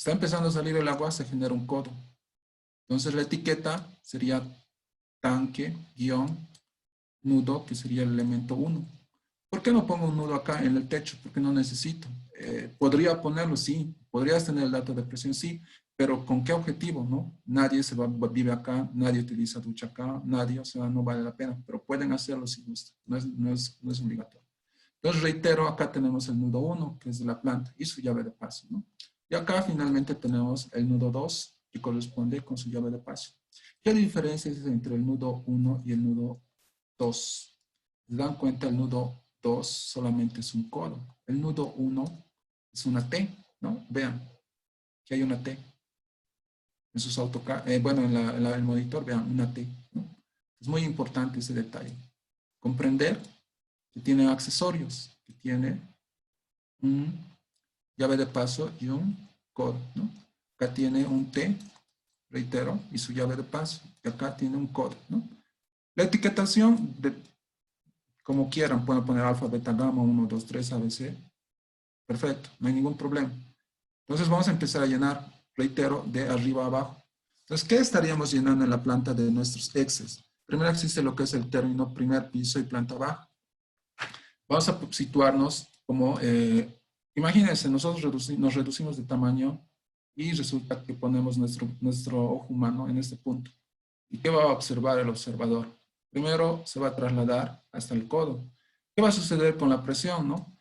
Está empezando a salir el agua, se genera un codo. Entonces la etiqueta sería tanque, guión, nudo, que sería el elemento 1. ¿Por qué no pongo un nudo acá en el techo? Porque no necesito. ¿Podría ponerlo? Sí. ¿Podrías tener el dato de presión? Sí. Pero ¿con qué objetivo? ¿No? Nadie vive acá, nadie utiliza ducha acá, nadie, o sea, no vale la pena. Pero pueden hacerlo si gustan. No es obligatorio. Entonces, reitero, acá tenemos el nudo 1, que es de la planta, y su llave de paso, ¿no? Y acá finalmente tenemos el nudo 2, que corresponde con su llave de paso. ¿Qué diferencia es entre el nudo 1 y el nudo 2? ¿Se dan cuenta? El nudo 2 solamente es un codo. El nudo 1 es una T, ¿no? Vean que hay una T. En sus AutoCAD, bueno, en el monitor, vean, una T, ¿no? Es muy importante ese detalle. Comprender que tiene accesorios, que tiene un llave de paso y un codo, ¿no? Acá tiene un T, reitero, y su llave de paso. Y acá tiene un codo, ¿no? La etiquetación, como quieran, pueden poner alfa, beta, gamma, 1, 2, 3, ABC. Perfecto, no hay ningún problema. Entonces vamos a empezar a llenar, reitero, de arriba a abajo. Entonces, ¿qué estaríamos llenando en la planta de nuestros exes? Primero existe lo que es el término primer piso y planta baja. Vamos a situarnos como, imagínense, nosotros nos reducimos de tamaño y resulta que ponemos nuestro ojo humano en este punto. ¿Y qué va a observar el observador? Primero se va a trasladar hasta el codo. ¿Qué va a suceder con la presión, no?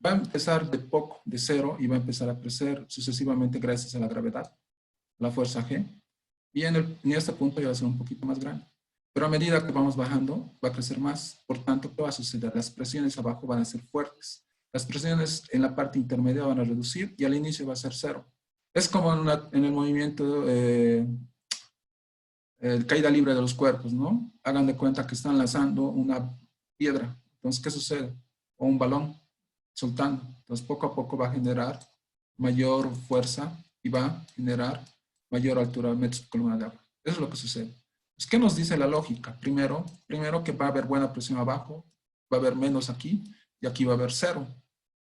Va a empezar de poco, de cero, y va a empezar a crecer sucesivamente gracias a la gravedad, la fuerza G. Y en este punto ya va a ser un poquito más grande. Pero a medida que vamos bajando, va a crecer más. Por tanto, ¿qué va a suceder? Las presiones abajo van a ser fuertes. Las presiones en la parte intermedia van a reducir y al inicio va a ser cero. Es como en el movimiento caída libre de los cuerpos, ¿no? Hagan de cuenta que están lanzando una piedra. Entonces, ¿qué sucede? O un balón soltando. Entonces, poco a poco va a generar mayor fuerza y va a generar mayor altura de metros por columna de agua. Eso es lo que sucede. Pues, ¿qué nos dice la lógica? Primero que va a haber buena presión abajo, va a haber menos aquí y aquí va a haber cero.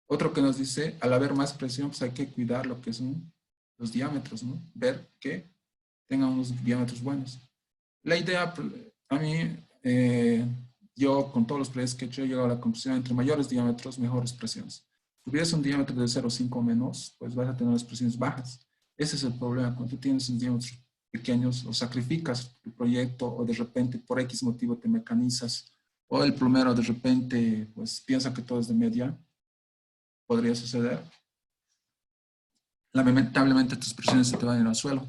Otro que nos dice, al haber más presión, pues hay que cuidar lo que son los diámetros, ¿no? Ver que tengan unos diámetros buenos. La idea, a mí, yo con todos los proyectos que he hecho, he llegado a la conclusión, entre mayores diámetros, mejores presiones. Si tuvieras un diámetro de 0,5 o menos, pues vas a tener las presiones bajas. Ese es el problema. Cuando tú tienes un diámetro pequeños, o sacrificas tu proyecto, o de repente por X motivo te mecanizas, o el plomero de repente pues piensa que todo es de media, podría suceder. Lamentablemente tus presiones se te van a ir al suelo.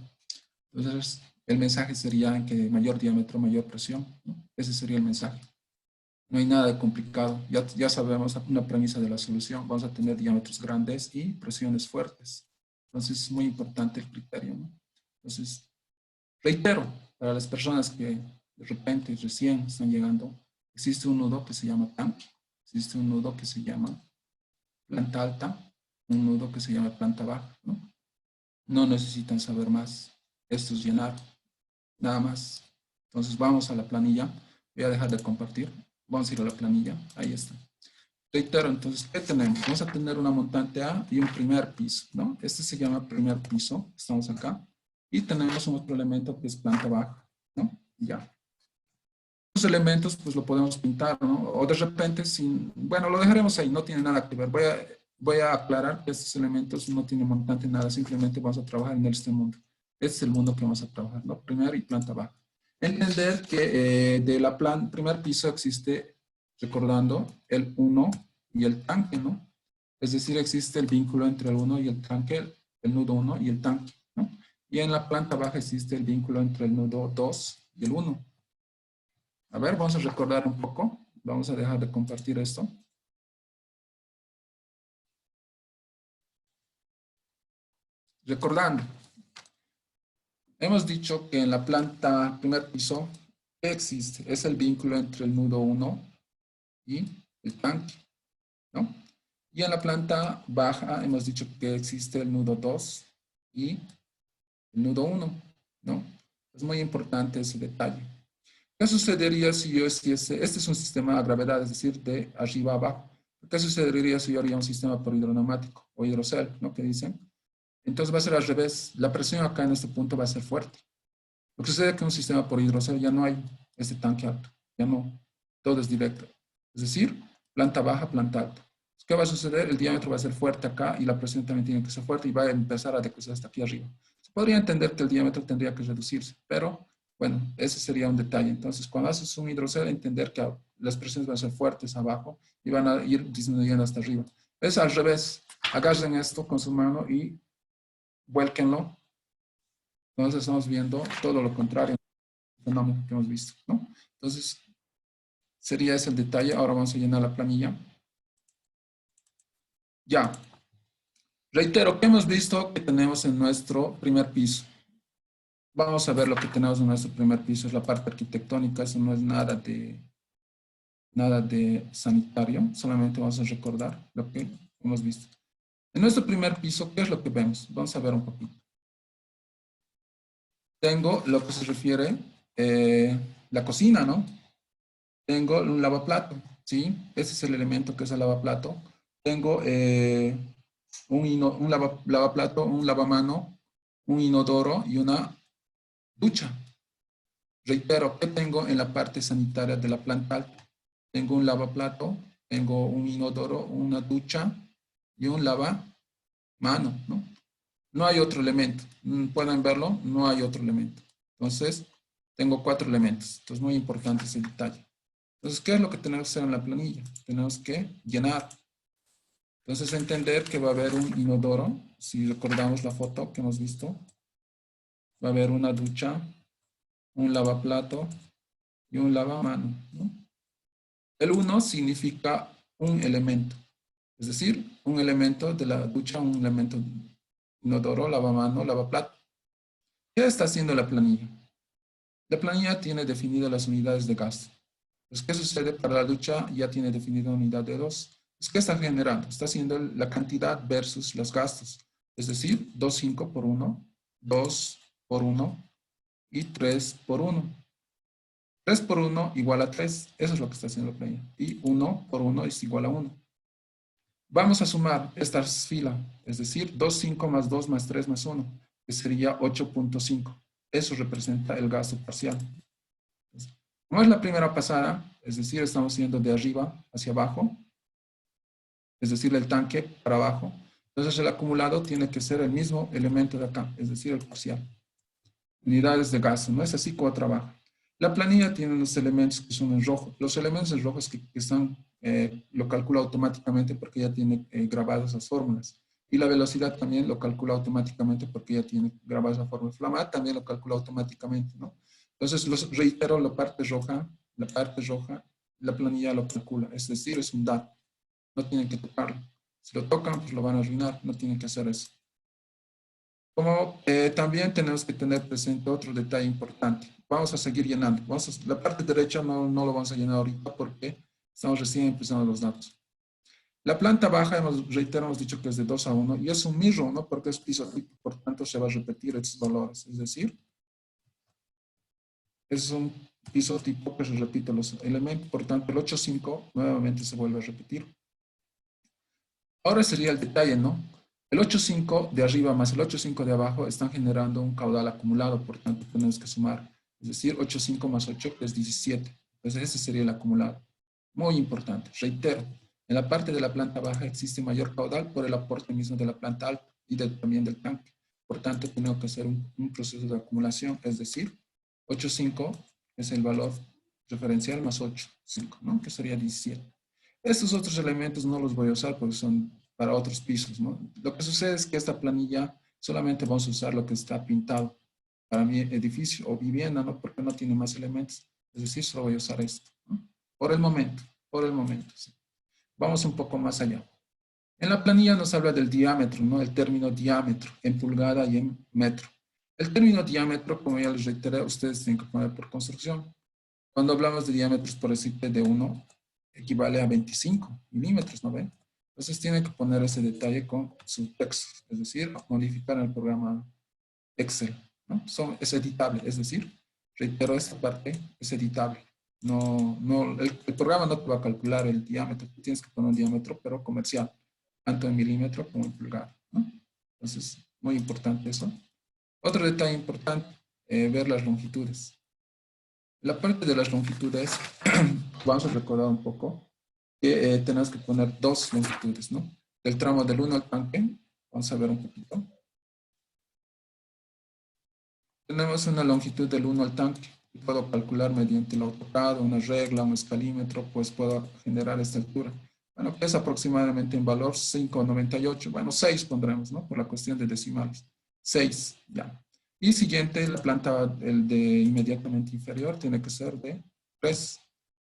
Entonces, el mensaje sería que mayor diámetro, mayor presión, ¿no? Ese sería el mensaje. No hay nada de complicado. Ya sabemos una premisa de la solución. Vamos a tener diámetros grandes y presiones fuertes. Entonces, es muy importante el criterio, ¿no? Entonces, reitero, para las personas que de repente recién están llegando, existe un nudo que se llama TAM, existe un nudo que se llama planta alta, un nudo que se llama planta baja, ¿no? No necesitan saber más. Esto es llenar, nada más. Entonces vamos a la planilla. Voy a dejar de compartir. Vamos a ir a la planilla. Ahí está. Reitero, entonces, ¿qué tenemos? Vamos a tener una montante A y un primer piso, ¿no? Este se llama primer piso. Estamos acá. Y tenemos un otro elemento que es planta baja, ¿no? Ya. Los elementos, pues lo podemos pintar, ¿no? O de repente, bueno, lo dejaremos ahí. No tiene nada que ver. Voy a aclarar que estos elementos no tienen montante nada. Simplemente vamos a trabajar en este mundo. Este es el mundo que vamos a trabajar, ¿no? Primera y planta baja. Entender que de la primer piso existe, recordando, el 1 y el tanque, ¿no? Es decir, existe el vínculo entre el 1 y el tanque, el nudo 1 y el tanque, ¿no? Y en la planta baja existe el vínculo entre el nudo 2 y el 1. A ver, vamos a recordar un poco. Vamos a dejar de compartir esto. Recordando. Hemos dicho que en la planta primer piso, ¿qué existe? Es el vínculo entre el nudo 1 y el tanque, ¿no? Y en la planta baja hemos dicho que existe el nudo 2 y el nudo 1, ¿no? Es muy importante ese detalle. ¿Qué sucedería si yo hiciese, este es un sistema a gravedad, es decir, de arriba a abajo? ¿Qué sucedería si yo haría un sistema por hidroneumático o hidrocel, ¿no? ¿Qué dicen? Entonces va a ser al revés. La presión acá en este punto va a ser fuerte. Lo que sucede es que en un sistema por hidrocel ya no hay este tanque alto. Ya no. Todo es directo. Es decir, planta baja, planta alta. ¿Qué va a suceder? El diámetro va a ser fuerte acá y la presión también tiene que ser fuerte y va a empezar a decrecer hasta aquí arriba. Se podría entender que el diámetro tendría que reducirse, pero bueno, ese sería un detalle. Entonces, cuando haces un hidrocel, entender que las presiones van a ser fuertes abajo y van a ir disminuyendo hasta arriba. Es al revés. Agarren esto con su mano y vuélquenlo. Entonces estamos viendo todo lo contrario al fenómeno que hemos visto, ¿no? Entonces, sería ese el detalle. Ahora vamos a llenar la planilla. Ya. Reitero, ¿qué hemos visto que tenemos en nuestro primer piso? Vamos a ver lo que tenemos en nuestro primer piso. Es la parte arquitectónica. Eso no es nada de sanitario. Solamente vamos a recordar lo que hemos visto. En nuestro primer piso, ¿qué es lo que vemos? Vamos a ver un poquito. Tengo lo que se refiere la cocina, ¿no? Tengo un lavaplato, ¿sí? Ese es el elemento que es el lavaplato. Tengo un lavaplato, un lavamano, un inodoro y una ducha. Reitero, ¿qué tengo en la parte sanitaria de la planta alta? Tengo un lavaplato, tengo un inodoro, una ducha y un lavamano, ¿no? No hay otro elemento. ¿Pueden verlo? No hay otro elemento. Entonces, tengo 4 elementos. Entonces, muy importante ese detalle. Entonces, ¿qué es lo que tenemos que hacer en la planilla? Tenemos que llenar. Entonces, entender que va a haber un inodoro. Si recordamos la foto que hemos visto, va a haber una ducha, un lavaplato y un lavamano, ¿no? El 1 significa un elemento. Es decir, un elemento de la ducha, un elemento inodoro, lavamano, lavaplato. ¿Qué está haciendo la planilla? La planilla tiene definidas las unidades de gasto. Pues, ¿qué sucede? Para la ducha ya tiene definida una unidad de 2. Pues, ¿qué está generando? Está haciendo la cantidad versus los gastos. Es decir, 2,5 por 1, 2 por 1 y 3 por 1. 3 por 1 igual a 3. Eso es lo que está haciendo la planilla. Y 1 por 1 es igual a 1. Vamos a sumar esta fila. Es decir, 2,5 más 2 más 3 más 1, que sería 8,5. Eso representa el gasto parcial. Como es la primera pasada, es decir, estamos yendo de arriba hacia abajo, es decir, el tanque para abajo. Entonces el acumulado tiene que ser el mismo elemento de acá, es decir, el parcial. Unidades de gasto, no es así como trabaja. La planilla tiene unos elementos que son en rojo. Los elementos en rojo es que están, lo calcula automáticamente porque ya tiene grabadas las fórmulas. Y la velocidad también lo calcula automáticamente porque ya tiene grabadas la fórmula. Flamat también lo calcula automáticamente, ¿no? Entonces, reitero, la parte roja, la planilla lo calcula. Es decir, es un dato. No tienen que tocarlo. Si lo tocan, pues lo van a arruinar. No tienen que hacer eso. Como también tenemos que tener presente otro detalle importante. Vamos a seguir llenando. La parte derecha no lo vamos a llenar ahorita porque estamos recién empezando los datos. La planta baja, hemos dicho que es de 2 a 1 y es un mirror, ¿no? Porque es piso tipo, por tanto se va a repetir estos valores. Es decir, es un piso tipo que se repite los elementos, por tanto el 8,5 nuevamente se vuelve a repetir. Ahora sería el detalle, ¿no? El 8,5 de arriba más el 8,5 de abajo están generando un caudal acumulado, por tanto tenemos que sumar. Es decir, 8,5 más 8 es 17. Entonces ese sería el acumulado. Muy importante. Reitero, en la parte de la planta baja existe mayor caudal por el aporte mismo de la planta alta y también del tanque. Por tanto, tenemos que hacer un proceso de acumulación, es decir, 8,5 es el valor referencial más 8,5, ¿no? Que sería 17. Estos otros elementos no los voy a usar porque son para otros pisos, ¿no? Lo que sucede es que esta planilla solamente vamos a usar lo que está pintado para mi edificio o vivienda, ¿no? Porque no tiene más elementos. Es decir, solo voy a usar esto, ¿no? Por el momento, sí. Vamos un poco más allá. En la planilla nos habla del diámetro, ¿no? El término diámetro en pulgada y en metro. El término diámetro, como ya les reiteré, ustedes tienen que poner por construcción. Cuando hablamos de diámetros, por decirte, de 1, equivale a 25 milímetros, ¿no ven? Entonces tienen que poner ese detalle con su texto, es decir, modificar en el programa Excel, ¿no? Es editable, es decir, reitero, esta parte es editable. El programa no te va a calcular el diámetro, tienes que poner un diámetro, pero comercial, tanto en milímetro como en pulgada, ¿no? Entonces, Muy importante eso. Otro detalle importante, ver las longitudes. La parte de las longitudes, vamos a recordar un poco que tenemos que poner dos longitudes, ¿no? Del tramo del 1 al tanque, vamos a ver un poquito. Tenemos una longitud del 1 al tanque. Puedo calcular mediante el AutoCAD, una regla, un escalímetro, pues puedo generar esta altura. Bueno, que es aproximadamente en valor 5,98. Bueno, 6 pondremos, ¿no? Por la cuestión de decimales. 6, ya. Y siguiente, la planta, el de inmediatamente inferior, tiene que ser de 3.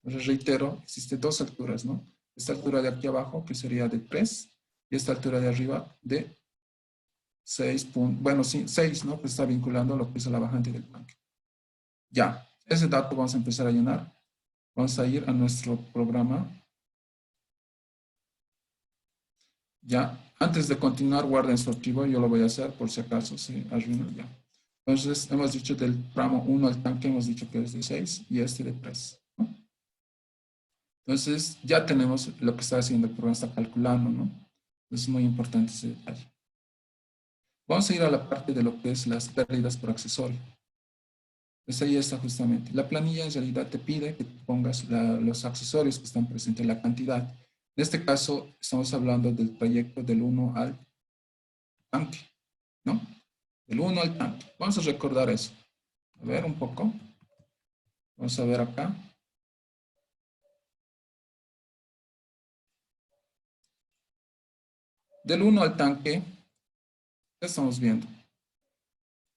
Entonces, reitero, existen dos alturas, ¿no? Esta altura de aquí abajo, que sería de 3, y esta altura de arriba de 6, bueno, sí, 6, ¿no? Pues está vinculando lo que es la bajante del tanque. Ya, ese dato vamos a empezar a llenar. Vamos a ir a nuestro programa. Ya, antes de continuar, guarden su archivo. Yo lo voy a hacer por si acaso se arruina ya. Entonces, hemos dicho del tramo 1 al tanque, hemos dicho que es de 6 y este de 3, ¿no? Entonces, ya tenemos lo que está haciendo el programa, está calculando, ¿no? Es muy importante ese detalle. Vamos a ir a la parte de lo que es las pérdidas por accesorio. Pues ahí está justamente. La planilla en realidad te pide que pongas los accesorios que están presentes, la cantidad. En este caso, estamos hablando del trayecto del 1 al tanque, ¿no? Del 1 al tanque. Vamos a recordar eso. A ver un poco. Vamos a ver acá. Del 1 al tanque, ¿qué estamos viendo?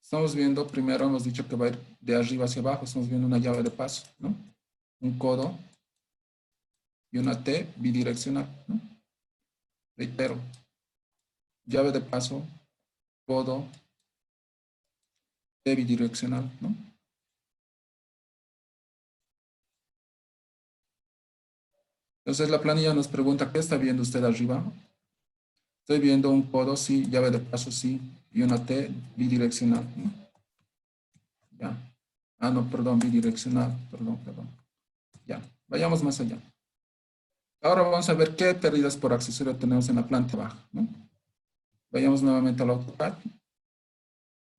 Estamos viendo, primero hemos dicho que va a ir de arriba hacia abajo, estamos viendo una llave de paso, ¿no? Un codo y una T bidireccional, ¿no? Reitero, llave de paso, codo, T bidireccional, ¿no? Entonces la planilla nos pregunta, ¿qué está viendo usted arriba? Estoy viendo un codo, sí, llave de paso, sí, y una T bidireccional, ¿no? Ya. Ah, no, perdón, bidireccional, perdón. Ya, vayamos más allá. Ahora vamos a ver qué pérdidas por accesorio tenemos en la planta baja, ¿no? Vayamos nuevamente al AutoCAD.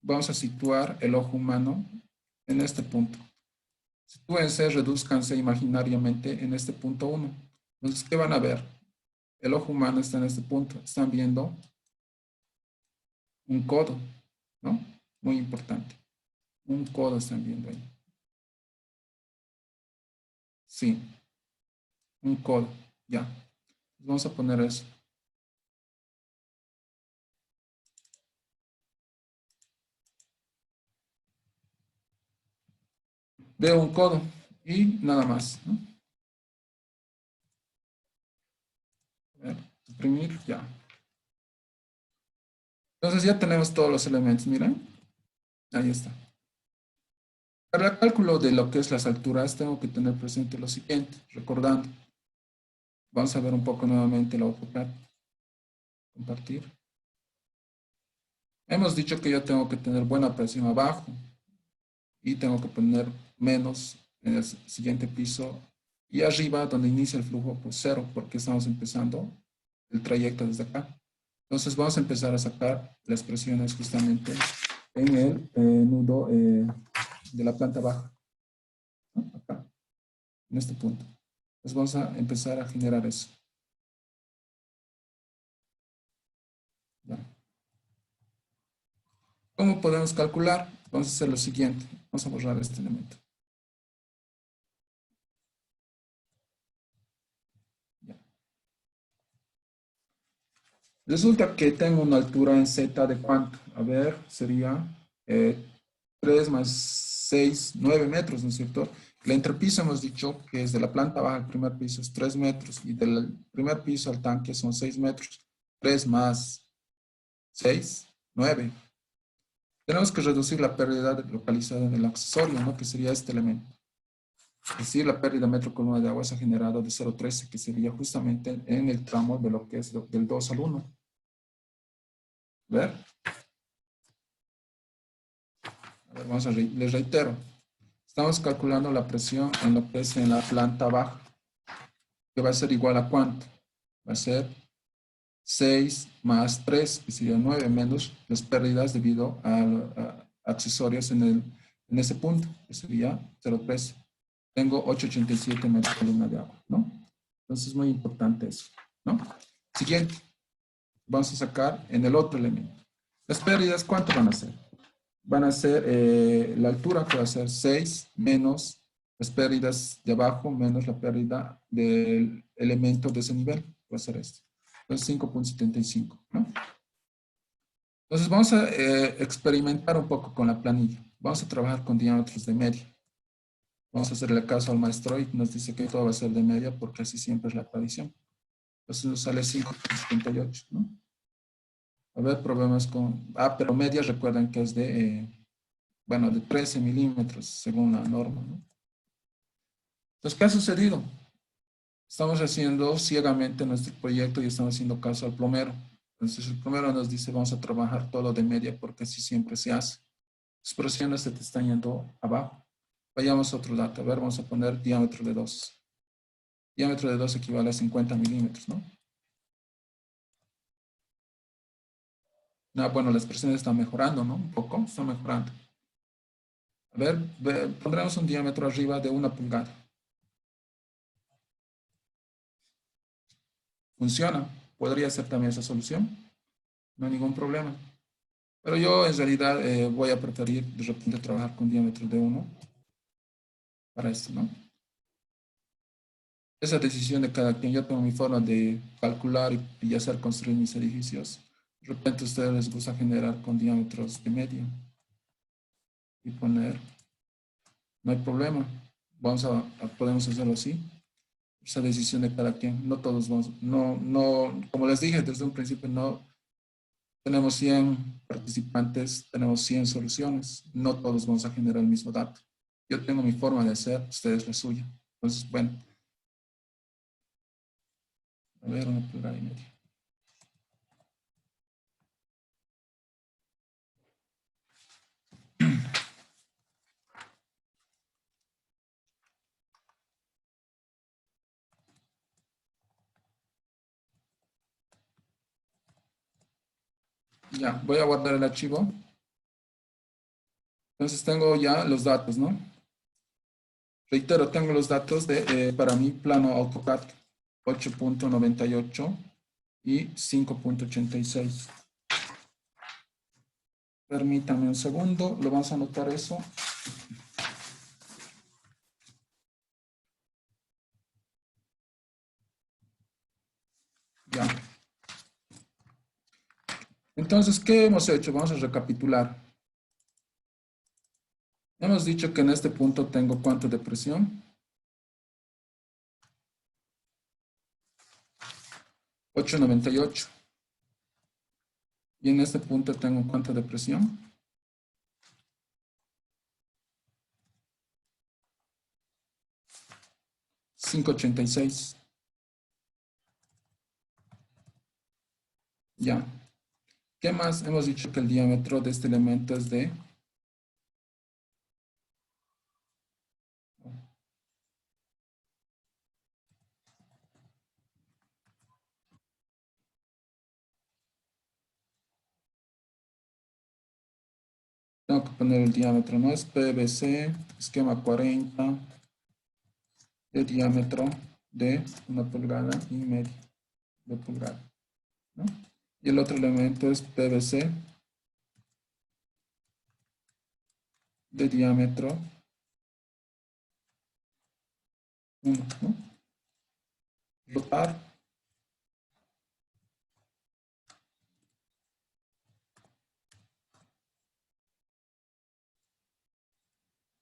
Vamos a situar el ojo humano en este punto. Sitúense, reduzcanse imaginariamente en este punto 1. Entonces, ¿qué van a ver? El ojo humano está en este punto. Están viendo un codo, ¿no? Muy importante. Un codo están viendo ahí. Sí, un codo, ya. Vamos a poner eso. Veo un codo y nada más, ¿no? A ver, suprimir, ya. Entonces ya tenemos todos los elementos, miren. Ahí está. Para el cálculo de lo que es las alturas, tengo que tener presente lo siguiente, recordando. Vamos a ver un poco nuevamente el AutoCAD. Compartir. Hemos dicho que yo tengo que tener buena presión abajo y tengo que poner menos en el siguiente piso y arriba donde inicia el flujo pues 0 porque estamos empezando el trayecto desde acá. Entonces vamos a empezar a sacar las presiones justamente en el nudo de la planta baja, ¿no? Acá, en este punto. Entonces vamos a empezar a generar eso. ¿Ya? ¿Cómo podemos calcular? Vamos a hacer lo siguiente. Vamos a borrar este elemento. ¿Ya? Resulta que tengo una altura en Z de ¿cuánto? A ver, sería 3 más 6, 9 metros, ¿no es cierto? El entrepiso hemos dicho que desde la planta baja al primer piso es 3 metros y del primer piso al tanque son 6 metros. 3 más 6, 9. Tenemos que reducir la pérdida localizada en el accesorio, ¿no? Que sería este elemento. Es decir, la pérdida metro columna de agua se ha generado de 0,13, que sería justamente en el tramo de lo que es del 2 al 1. ¿Ver? A ver, vamos a les reitero. Estamos calculando la presión en lo que es en la planta baja, que va a ser igual a ¿cuánto? Va a ser 6 más 3, que sería 9, menos las pérdidas debido a accesorios en ese punto, que sería 0,13. Tengo 887 metros columna de agua, ¿no? Entonces es muy importante eso, ¿no? Siguiente, vamos a sacar en el otro elemento. Las pérdidas, ¿cuánto van a ser? Van a ser la altura, que va a ser 6 menos las pérdidas de abajo menos la pérdida del elemento de ese nivel, va a ser este. Entonces 5,75, ¿no? Entonces vamos a experimentar un poco con la planilla. Vamos a trabajar con diámetros de media. Vamos a hacerle caso al maestro y nos dice que todo va a ser de media porque así siempre es la tradición. Entonces nos sale 5,78, ¿no? A ver, probemos con... Ah, pero media recuerden que es de, bueno, de 13 milímetros según la norma, ¿no? Entonces, ¿qué ha sucedido? Estamos haciendo ciegamente nuestro proyecto y estamos haciendo caso al plomero. Entonces, el plomero nos dice, vamos a trabajar todo de media porque así siempre se hace. Las presiones se te están yendo abajo. Vayamos a otro dato. A ver, vamos a poner diámetro de 2. Diámetro de 2 equivale a 50 milímetros, ¿no? Ah, bueno, las presiones están mejorando, ¿no? Un poco, están mejorando. A ver, pondremos un diámetro arriba de 1 pulgada. Funciona. Podría ser también esa solución. No hay ningún problema. Pero yo en realidad voy a preferir de repente trabajar con diámetro de 1 para esto, ¿no? Esa decisión de cada quien. Yo tengo mi forma de calcular y hacer construir mis edificios. De repente a ustedes les gusta generar con diámetros de media y poner, no hay problema. Podemos hacerlo así. Esa decisión de cada quien. No todos vamos, como les dije desde un principio, no tenemos 100 participantes, tenemos 100 soluciones. No todos vamos a generar el mismo dato. Yo tengo mi forma de hacer, ustedes la suya. Entonces, bueno. A ver, 1 pulgada y media. Ya, voy a guardar el archivo. Entonces tengo ya los datos, ¿no? Reitero, tengo los datos para mi plano AutoCAD 8,98 y 5,86. Permítame un segundo, lo vamos a anotar eso. Ya. Entonces, ¿qué hemos hecho? Vamos a recapitular. Hemos dicho que en este punto tengo ¿cuánto de presión? 8,98. Y en este punto tengo ¿cuánto de presión? 5,86. Ya. ¿Qué más? Hemos dicho que el diámetro de este elemento es de... Tengo que poner el diámetro, ¿no? Es PVC, esquema 40, de diámetro de 1 pulgada y media de pulgada, ¿no? Y el otro elemento es PVC de diámetro 1, ¿no? Rotar.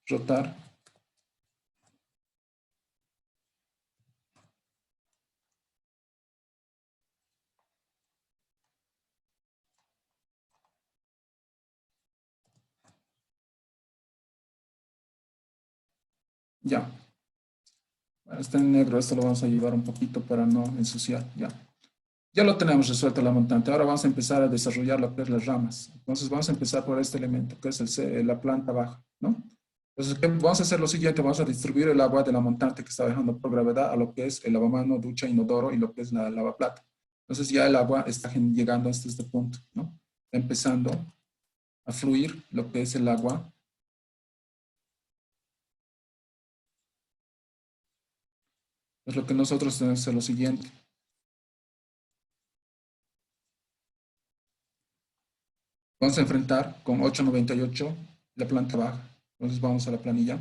Rotar. Ya. Bueno, está en negro, esto lo vamos a llevar un poquito para no ensuciar, ya. Ya lo tenemos resuelto la montante. Ahora vamos a empezar a desarrollar lo que es las ramas. Entonces vamos a empezar por este elemento, que es la planta baja, ¿no? Entonces, vamos a hacer lo siguiente, vamos a distribuir el agua de la montante que está dejando por gravedad a lo que es el lavamano, ducha, inodoro y lo que es la lavaplata. Entonces ya el agua está llegando hasta este punto, ¿no? Está empezando a fluir lo que es el agua. Es lo que nosotros tenemos que hacer lo siguiente. Vamos a enfrentar con 898 la planta baja. Entonces vamos a la planilla.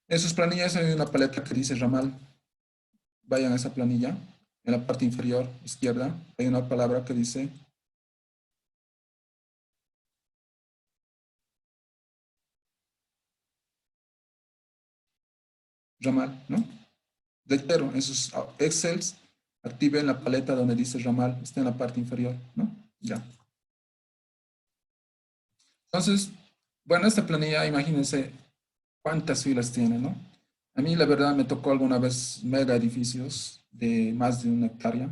En sus planillas hay una paleta que dice ramal. Vayan a esa planilla. En la parte inferior izquierda hay una palabra que dice ramal, ¿no? Reitero, en sus Excels activen la paleta donde dice ramal. Está en la parte inferior, ¿no? Ya. Entonces, bueno, esta planilla, imagínense cuántas filas tiene, ¿no? A mí, la verdad, me tocó alguna vez mega edificios de más de 1 hectárea,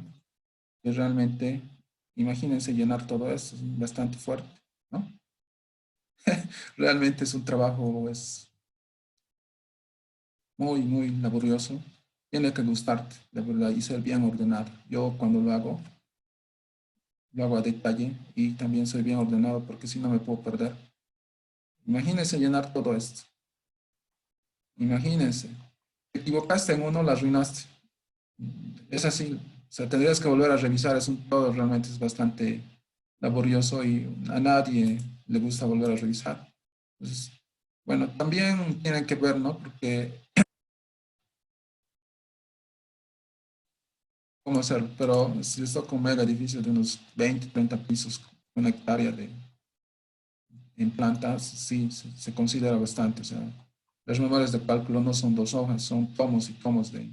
que realmente, imagínense llenar todo eso, es bastante fuerte, ¿no? Realmente es un trabajo, es muy, muy laborioso. Tiene que gustarte, de verdad, y ser bien ordenado. Yo cuando lo hago a detalle y también soy bien ordenado porque si no me puedo perder. Imagínense llenar todo esto. Imagínense. Te equivocaste en uno, la arruinaste. Es así. O sea, tendrías que volver a revisar. Es un todo, realmente es bastante laborioso y a nadie le gusta volver a revisar. Entonces, bueno, también tienen que ver, ¿no? Porque cómo hacerlo, pero si les toca un mega edificio de unos 20, 30 pisos, 1 hectárea en plantas, sí, se considera bastante. O sea, las memorias de cálculo no son 2 hojas, son tomos y tomos de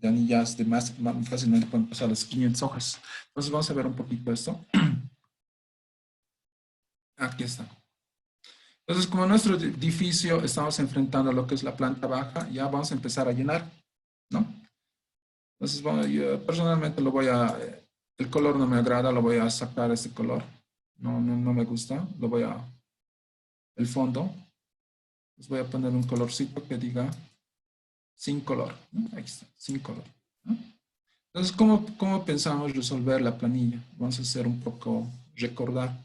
anillas de más fácilmente pueden pasar las 500 hojas. Entonces vamos a ver un poquito esto. Aquí está. Entonces, como nuestro edificio estamos enfrentando a lo que es la planta baja, ya vamos a empezar a llenar, ¿no? Entonces, bueno, yo personalmente el color no me agrada, lo voy a sacar este color. No me gusta, el fondo, les voy a poner un colorcito que diga sin color, ¿no? Ahí está, sin color, ¿no? Entonces, ¿cómo pensamos resolver la planilla? Vamos a hacer un poco, recordar.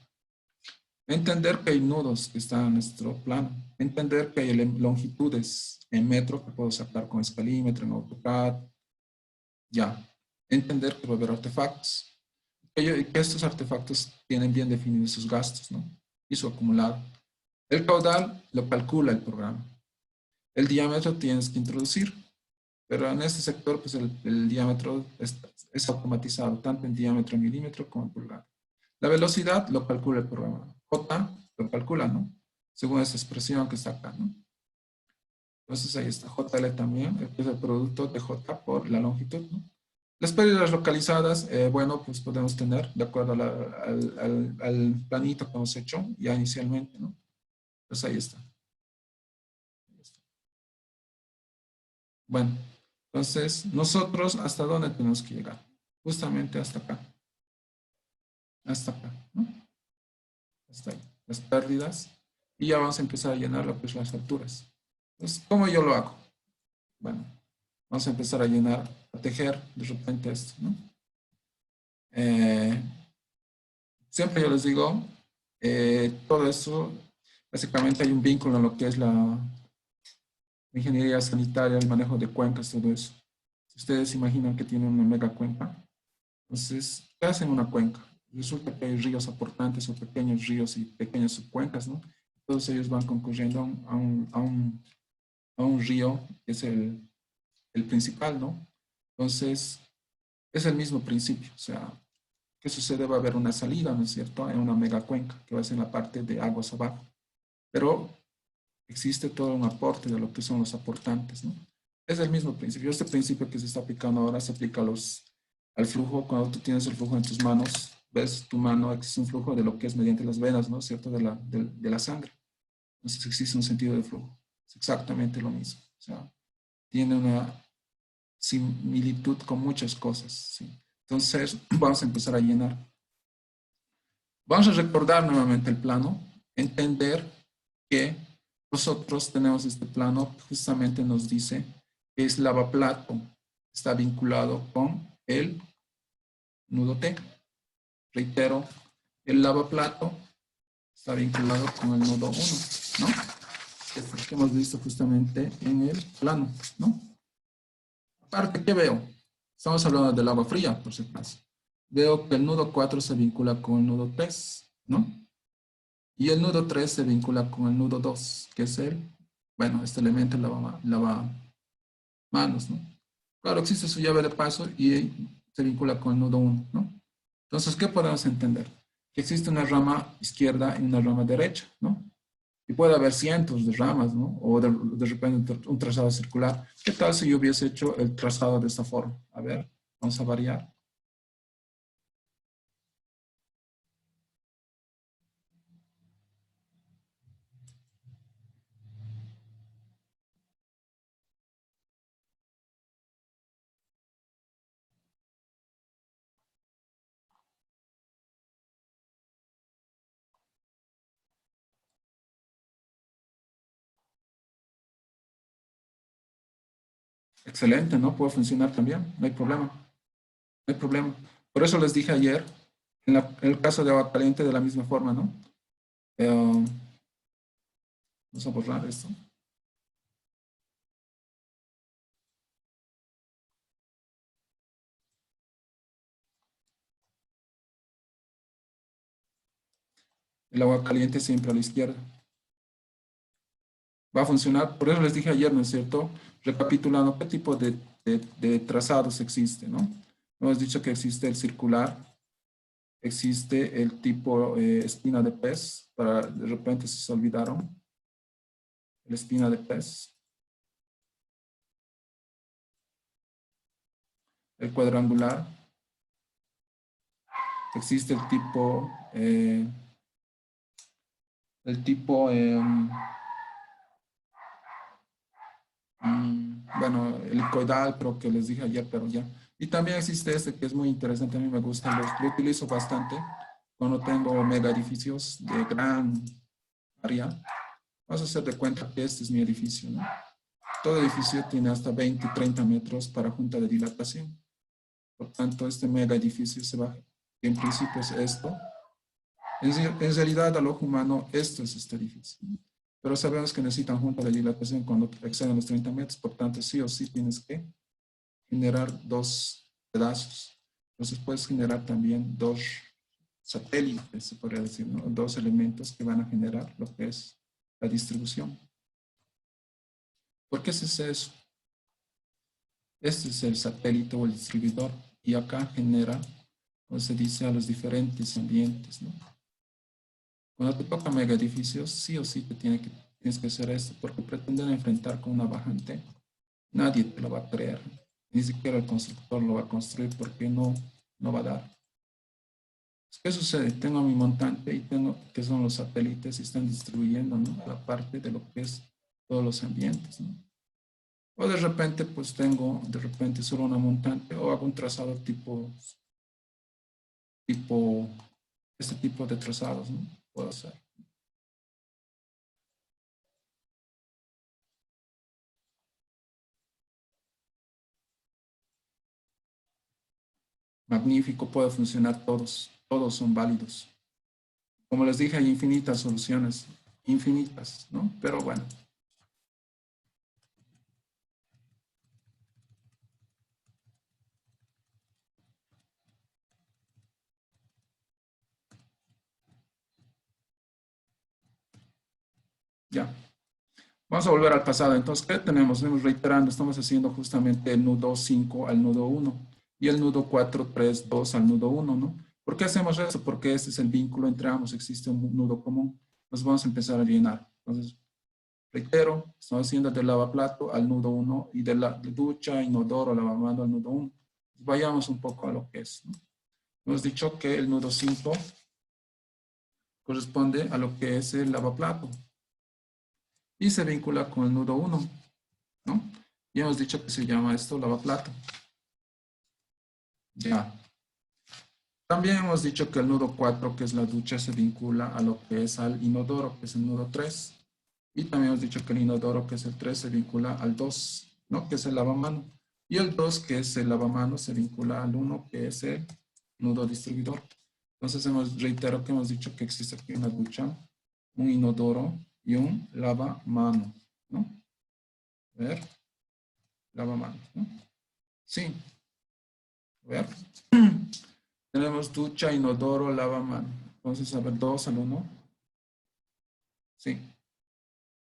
Entender que hay nudos que están en nuestro plano. Entender que hay longitudes en metro que puedo sacar con escalímetro, en AutoCAD. Ya. Entender que va a haber artefactos. Que estos artefactos tienen bien definidos sus gastos, ¿no? Y su acumulado. El caudal lo calcula el programa. El diámetro tienes que introducir. Pero en este sector, pues el diámetro es automatizado, tanto en diámetro en milímetro como en pulgada. La velocidad lo calcula el programa. J lo calcula, ¿no? Según esta expresión que está acá, ¿no? Entonces ahí está JL también, es el producto de J por la longitud, ¿no? Las pérdidas localizadas, bueno, pues podemos tener de acuerdo al planito que hemos hecho ya inicialmente, ¿no? Pues ahí está. Bueno, entonces nosotros ¿hasta dónde tenemos que llegar? Justamente hasta acá. Hasta acá, ¿no? Hasta ahí. Las pérdidas. Y ya vamos a empezar a llenar lo que es las alturas. Entonces, ¿cómo yo lo hago? Bueno, vamos a empezar a llenar, a tejer de repente esto, ¿no? Eh, Siempre yo les digo, todo eso, básicamente hay un vínculo en lo que es la ingeniería sanitaria, el manejo de cuencas, todo eso. Si ustedes imaginan que tienen una mega cuenca, entonces, ¿qué hacen una cuenca? Resulta que hay ríos aportantes o pequeños ríos y pequeñas subcuencas, ¿no? Todos ellos van concurriendo a un río, que es el principal, ¿no? Entonces, es el mismo principio. O sea, ¿qué sucede? Va a haber una salida, ¿no es cierto? En una mega cuenca, que va a ser en la parte de aguas abajo. Pero existe todo un aporte de lo que son los aportantes, ¿no? Es el mismo principio. Este principio que se está aplicando ahora se aplica al flujo. Cuando tú tienes el flujo en tus manos, ves tu mano, existe un flujo de lo que es mediante las venas, ¿no es cierto? De la sangre. Entonces existe un sentido de flujo. Es exactamente lo mismo. O sea, tiene una similitud con muchas cosas, ¿sí? Entonces, vamos a empezar a llenar. Vamos a recordar nuevamente el plano, entender que nosotros tenemos este plano que justamente nos dice que es lavaplato, está vinculado con el nudo T. Reitero, el lavaplato está vinculado con el nudo 1, ¿no? Esto que hemos visto justamente en el plano, ¿no? Aparte, ¿qué veo? Estamos hablando del agua fría, por si acaso. Veo que el nudo 4 se vincula con el nudo 3, ¿no? Y el nudo 3 se vincula con el nudo 2, que es este elemento lava manos, ¿no? Claro, existe su llave de paso y se vincula con el nudo 1, ¿no? Entonces, ¿qué podemos entender? Que existe una rama izquierda y una rama derecha, ¿no? Y puede haber cientos de ramas, ¿no? O de repente un trazado circular. ¿Qué tal si yo hubiese hecho el trazado de esta forma? A ver, vamos a variar. Excelente, ¿no? Puede funcionar también, no hay problema. No hay problema. Por eso les dije ayer, en el caso de agua caliente, de la misma forma, ¿no? Vamos a borrar esto. El agua caliente siempre a la izquierda. Va a funcionar, por eso les dije ayer, ¿no es cierto? Recapitulando, ¿qué tipo de trazados existe, ¿no? Hemos dicho que existe el circular, existe el tipo espina de pez, para de repente si se olvidaron, la espina de pez, el cuadrangular, existe bueno, el helicoidal, creo que les dije ayer, pero ya. Y también existe este que es muy interesante, a mí me gusta, lo utilizo bastante cuando tengo mega edificios de gran área. Vamos a hacer de cuenta que este es mi edificio, ¿no? Todo edificio tiene hasta 20, 30 metros para junta de dilatación. Por tanto, este mega edificio se va, en principio es esto. En realidad, al ojo humano, esto es este edificio. Pero sabemos que necesitan junta de dilatación cuando exceden los 30 metros, por tanto, sí o sí tienes que generar dos pedazos. Entonces, puedes generar también dos satélites, se podría decir, ¿no? Dos elementos que van a generar lo que es la distribución. ¿Por qué se hace eso? Este es el satélite o el distribuidor y acá genera, como se dice, a los diferentes ambientes, ¿no? Cuando te toca mega edificios, sí o sí tienes que hacer esto, porque pretender enfrentar con una bajante, nadie te lo va a creer. Ni siquiera el constructor lo va a construir porque no va a dar. ¿Qué sucede? Tengo mi montante y tengo que son los satélites y están distribuyendo, ¿no? La parte de lo que es todos los ambientes, ¿no? O de repente, pues tengo de repente solo una montante o hago un trazado este tipo de trazados, ¿no? Puedo hacer. Magnífico, puede funcionar todos son válidos. Como les dije, hay infinitas soluciones, infinitas, ¿no? Pero bueno. Ya. Vamos a volver al pasado. Entonces, ¿qué tenemos? Venimos reiterando, estamos haciendo justamente el nudo 5 al nudo 1 y el nudo 4, 3, 2 al nudo 1, ¿no? ¿Por qué hacemos eso? Porque este es el vínculo entre ambos, existe un nudo común. Entonces vamos a empezar a llenar. Entonces, reitero, estamos haciendo del lavaplato al nudo 1 y de la ducha, inodoro, lavamanos al nudo 1. Vayamos un poco a lo que es, ¿no? Hemos dicho que el nudo 5 corresponde a lo que es el lavaplato y se vincula con el nudo 1, ¿no? Y hemos dicho que se llama esto lavaplato. Ya. También hemos dicho que el nudo 4, que es la ducha, se vincula a lo que es al inodoro, que es el nudo 3. Y también hemos dicho que el inodoro, que es el 3, se vincula al 2, ¿no? Que es el lavamano. Y el 2, que es el lavamano, se vincula al 1, que es el nudo distribuidor. Entonces, reitero que hemos dicho que existe aquí una ducha, un inodoro y un lavamano, ¿no? A ver, lavamano, ¿no? Sí, a ver. Tenemos ducha, inodoro, lavamano. Entonces, a ver, 2 al 1. Sí,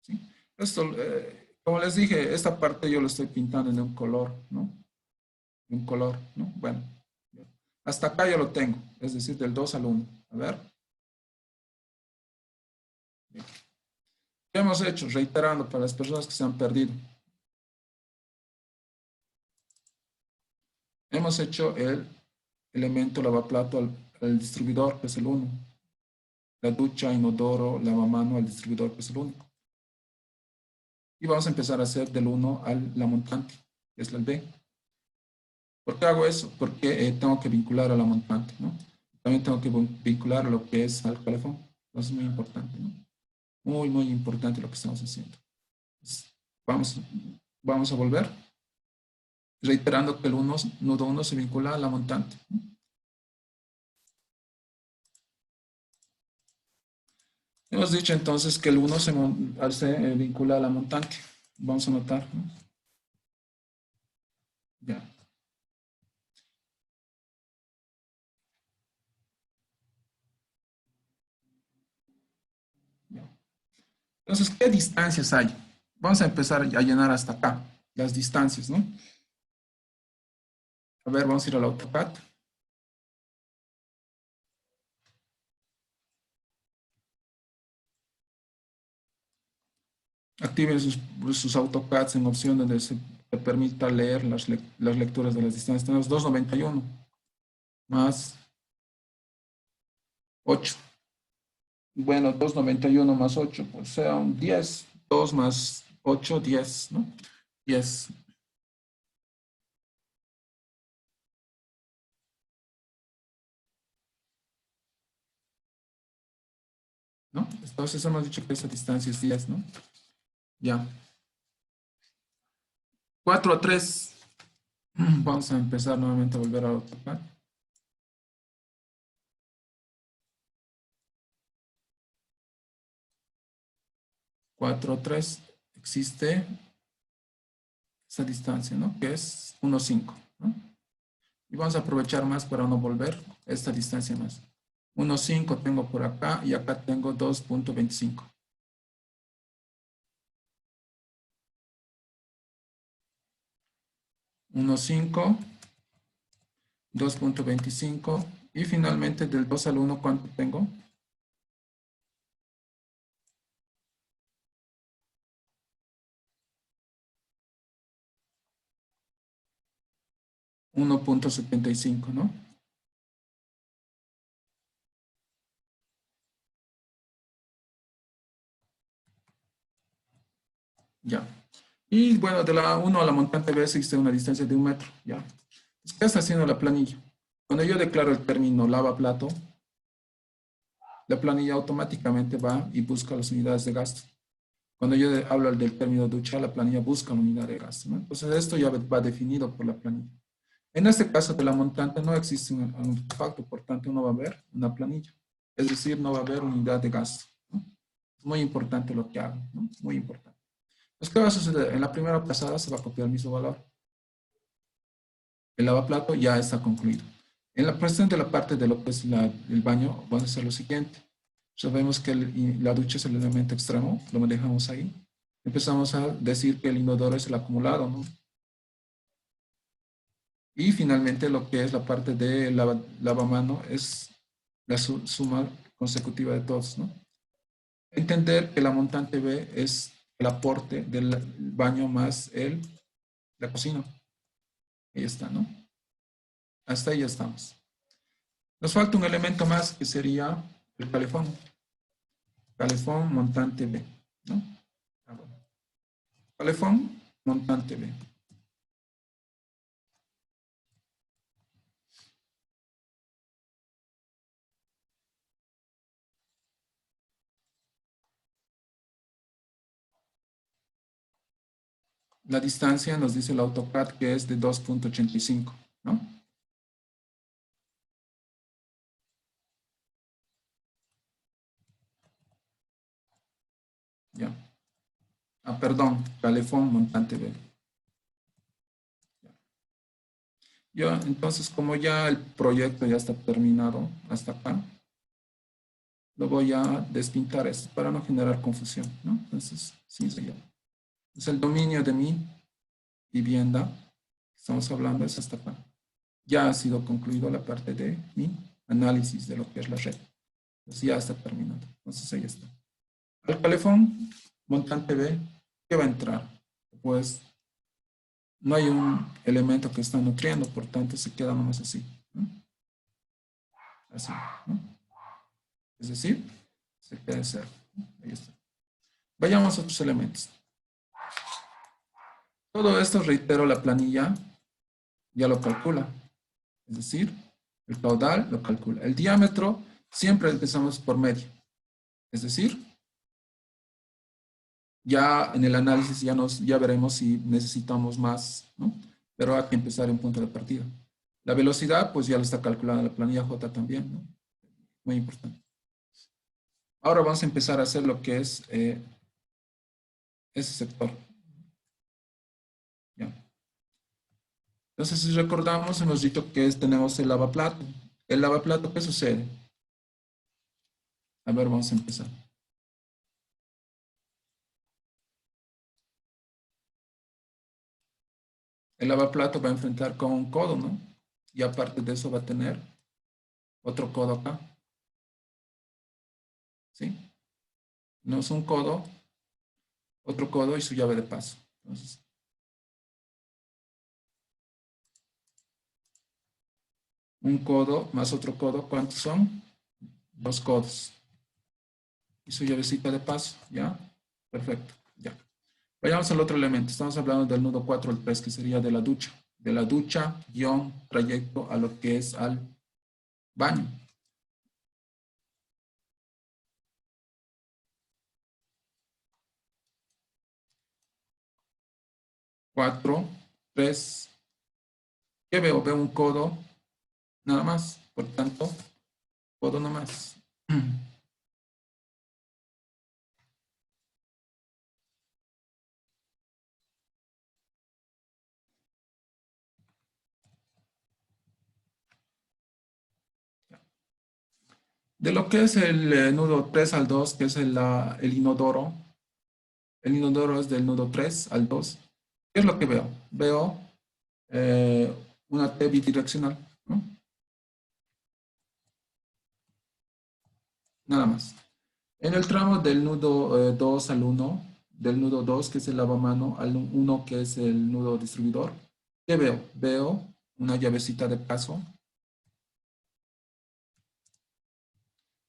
sí. Esto, como les dije, esta parte yo lo estoy pintando en un color, ¿no? Un color, ¿no? Bueno, hasta acá yo lo tengo, es decir, del 2 al 1. A ver. ¿Qué hemos hecho? Reiterando para las personas que se han perdido. Hemos hecho el elemento lavaplato al distribuidor, que es el 1. La ducha, inodoro, lavamano al distribuidor, que es el 1. Y vamos a empezar a hacer del 1 a la montante, que es el B. ¿Por qué hago eso? Porque tengo que vincular a la montante, ¿no? También tengo que vincular a lo que es al calefón. Entonces es muy importante, ¿no? Muy, muy importante lo que estamos haciendo. Entonces, vamos a volver, reiterando que el nudo 1 se vincula a la montante, ¿no? Hemos dicho entonces que el 1 se vincula a la montante. Vamos a anotar, ¿no? Ya. Ya. Entonces, ¿qué distancias hay? Vamos a empezar a llenar hasta acá, las distancias, ¿no? A ver, vamos a ir al AutoCAD. Activen sus AutoCADs en opción donde se permita leer las lecturas de las distancias. Tenemos 291 más 8. Bueno, 291 más 8, pues sea un 10. 2 más 8, 10, ¿no? 10. ¿No? Entonces hemos dicho que esa distancia es 10, ¿no? Ya. 4 a 3. Vamos a empezar nuevamente a volver a AutoCAD. 4 a 3. Existe esa distancia, ¿no? Que es 1,5, ¿no? Y vamos a aprovechar más para no volver esta distancia más. 1,5 tengo por acá y acá tengo 2,25. 1,5, 2,25 y finalmente del 2 al 1, ¿cuánto tengo? 1,75, ¿no? Ya. Y bueno, de la 1 a la montante B existe una distancia de 1 metro, ¿ya? ¿Qué está haciendo la planilla? Cuando yo declaro el término lavaplato, la planilla automáticamente va y busca las unidades de gasto. Cuando yo hablo del término ducha, la planilla busca una unidad de gasto, ¿no? Entonces esto ya va definido por la planilla. En este caso de la montante no existe un artefacto, por tanto no va a haber una planilla. Es decir, no va a haber unidad de gasto, ¿no? Es muy importante lo que hago, ¿no? Muy importante. Entonces, ¿qué va a suceder? En la primera pasada se va a copiar el mismo valor. El lavaplato ya está concluido. En la cuestión de la parte de lo que es el baño, vamos a hacer lo siguiente. Sabemos que la ducha es el elemento extremo, lo dejamos ahí. Empezamos a decir que el inodoro es el acumulado, ¿no? Y finalmente lo que es la parte de lavamano es la suma consecutiva de todos, ¿no? Entender que la montante B es el aporte del baño más la cocina. Ahí está, ¿no? Hasta ahí ya estamos. Nos falta un elemento más que sería el calefón. Calefón montante B, ¿no? Ah, bueno. Calefón montante B. La distancia nos dice el AutoCAD que es de 2.85, ¿no? Ya. Ah, perdón, calefón montante B. Ya, entonces, como ya el proyecto ya está terminado hasta acá, lo voy a despintar esto para no generar confusión, ¿no? Entonces, sí, se llama. Es el dominio de mi vivienda, estamos hablando, es hasta acá. Ya ha sido concluido la parte de mi análisis de lo que es la red. Entonces ya está terminado. Entonces ahí está. Al calefón, montante B, ¿qué va a entrar? Pues no hay un elemento que está nutriendo, por tanto se queda nomás así, ¿no? Así, ¿no? Es decir, se queda en cero. Ahí está. Vayamos a otros elementos. Todo esto, reitero, la planilla ya lo calcula. Es decir, el caudal lo calcula. El diámetro siempre empezamos por medio. Es decir, ya en el análisis ya veremos si necesitamos más, ¿no? Pero hay que empezar en punto de partida. La velocidad, pues ya lo está calculando la planilla J también, ¿no? Muy importante. Ahora vamos a empezar a hacer lo que es ese sector. ¿Ya? Entonces, si recordamos, hemos dicho que tenemos el lavaplato. El lavaplato, ¿qué sucede? A ver, vamos a empezar. El lavaplato va a enfrentar con un codo, ¿no? Y aparte de eso va a tener otro codo acá. ¿Sí? No es un codo, otro codo y su llave de paso. Entonces, un codo más otro codo, ¿cuántos son? Dos codos. Y su llavecita de paso, ¿ya? Perfecto, ya. Vayamos al otro elemento. Estamos hablando del nudo 4 al 3, que sería de la ducha. De la ducha, guión, trayecto a lo que es al baño. Cuatro, tres. ¿Qué veo? Veo un codo, nada más. Por tanto, codo nada más. De lo que es el nudo 3 al 2, que es el inodoro. El inodoro es del nudo 3 al 2. ¿Qué es lo que veo? Veo eh, una T bidireccional, ¿no? Nada más. En el tramo del nudo 2 al 1, del nudo 2, que es el lavamano, al 1, que es el nudo distribuidor, ¿qué veo? Veo una llavecita de paso